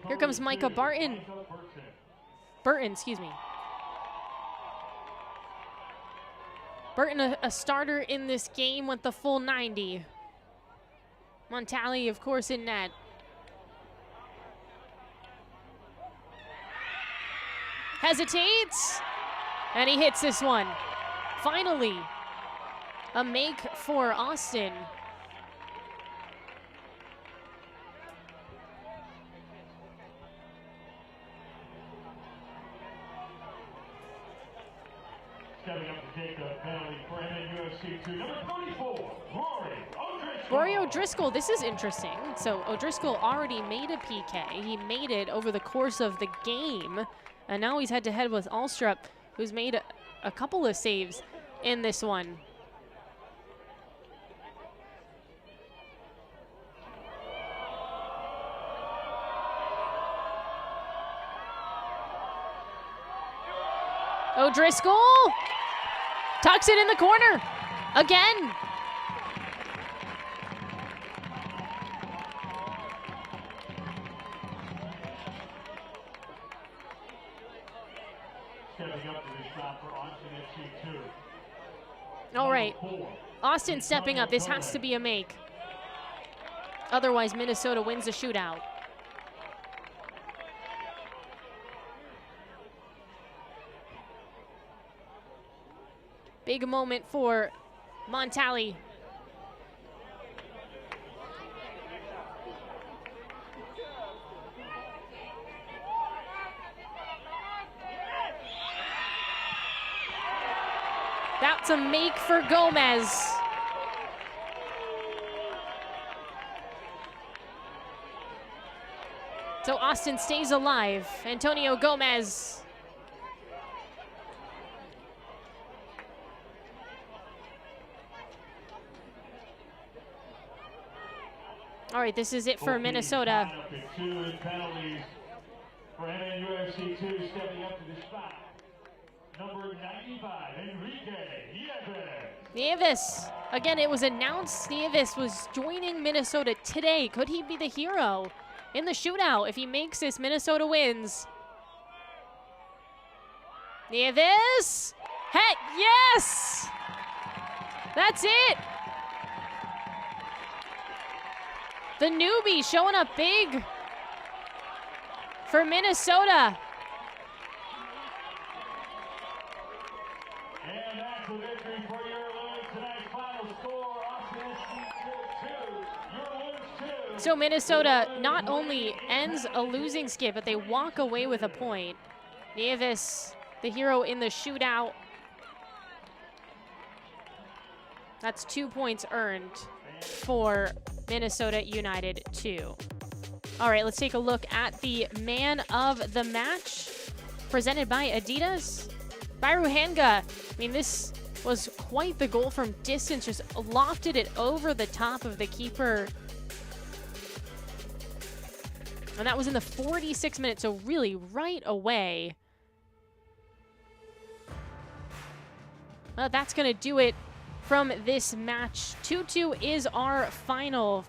Here comes Micah Burton, excuse me. Burton, a starter in this game, went the full 90. Montali, of course, in net. Hesitates, and he hits this one. Finally, a make for Austin. Stepping up to take the penalty for MNUFC2, number 34, Rory O'Driscoll, this is interesting. So O'Driscoll already made a PK. He made it over the course of the game. And now he's head-to-head with Alstrup, who's made a couple of saves in this one. O'Driscoll tucks it in the corner again. stepping up to the shot for Austin FC2. All right, Austin stepping up. This has to be a make. Otherwise, Minnesota wins the shootout. Big moment for Montali. That's a make for Gomez. So Austin stays alive. Antonio Gomez. All right, this is it for Minnesota. Two penalties for MNUFC2 stepping up to the spot. Number 95, Enrique Nieves. Again, it was announced Nieves was joining Minnesota today. Could he be the hero in the shootout? If he makes this, Minnesota wins. Nieves. Heck, yes! That's it. The newbie showing up big for Minnesota. And that's a victory for your Loons. Tonight's final score, Austin FC2, your Loons 2. So Minnesota not only ends a losing skid, but they walk away with a point. Nieves, the hero in the shootout. That's 2 points earned for Minnesota United 2. All right, let's take a look at the man of the match presented by Adidas. Byru Hanga, I mean, this was quite the goal from distance, just lofted it over the top of the keeper. And that was in the 46th minute, so really right away. Well, that's going to do it from this match. 2-2 is our final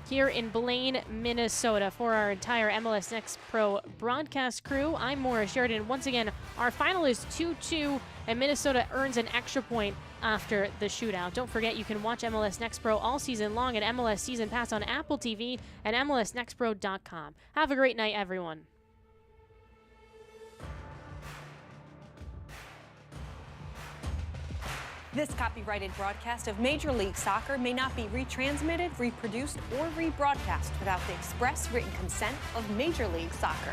here in Blaine, Minnesota. For our entire MLS Next Pro broadcast crew, I'm Maura Sheridan. Once again, our final is 2-2, and Minnesota earns an extra point after the shootout. Don't forget, you can watch MLS Next Pro all season long at MLS Season Pass on Apple TV and MLSNextPro.com. Have a great night, everyone. This copyrighted broadcast of Major League Soccer may not be retransmitted, reproduced, or rebroadcast without the express written consent of Major League Soccer.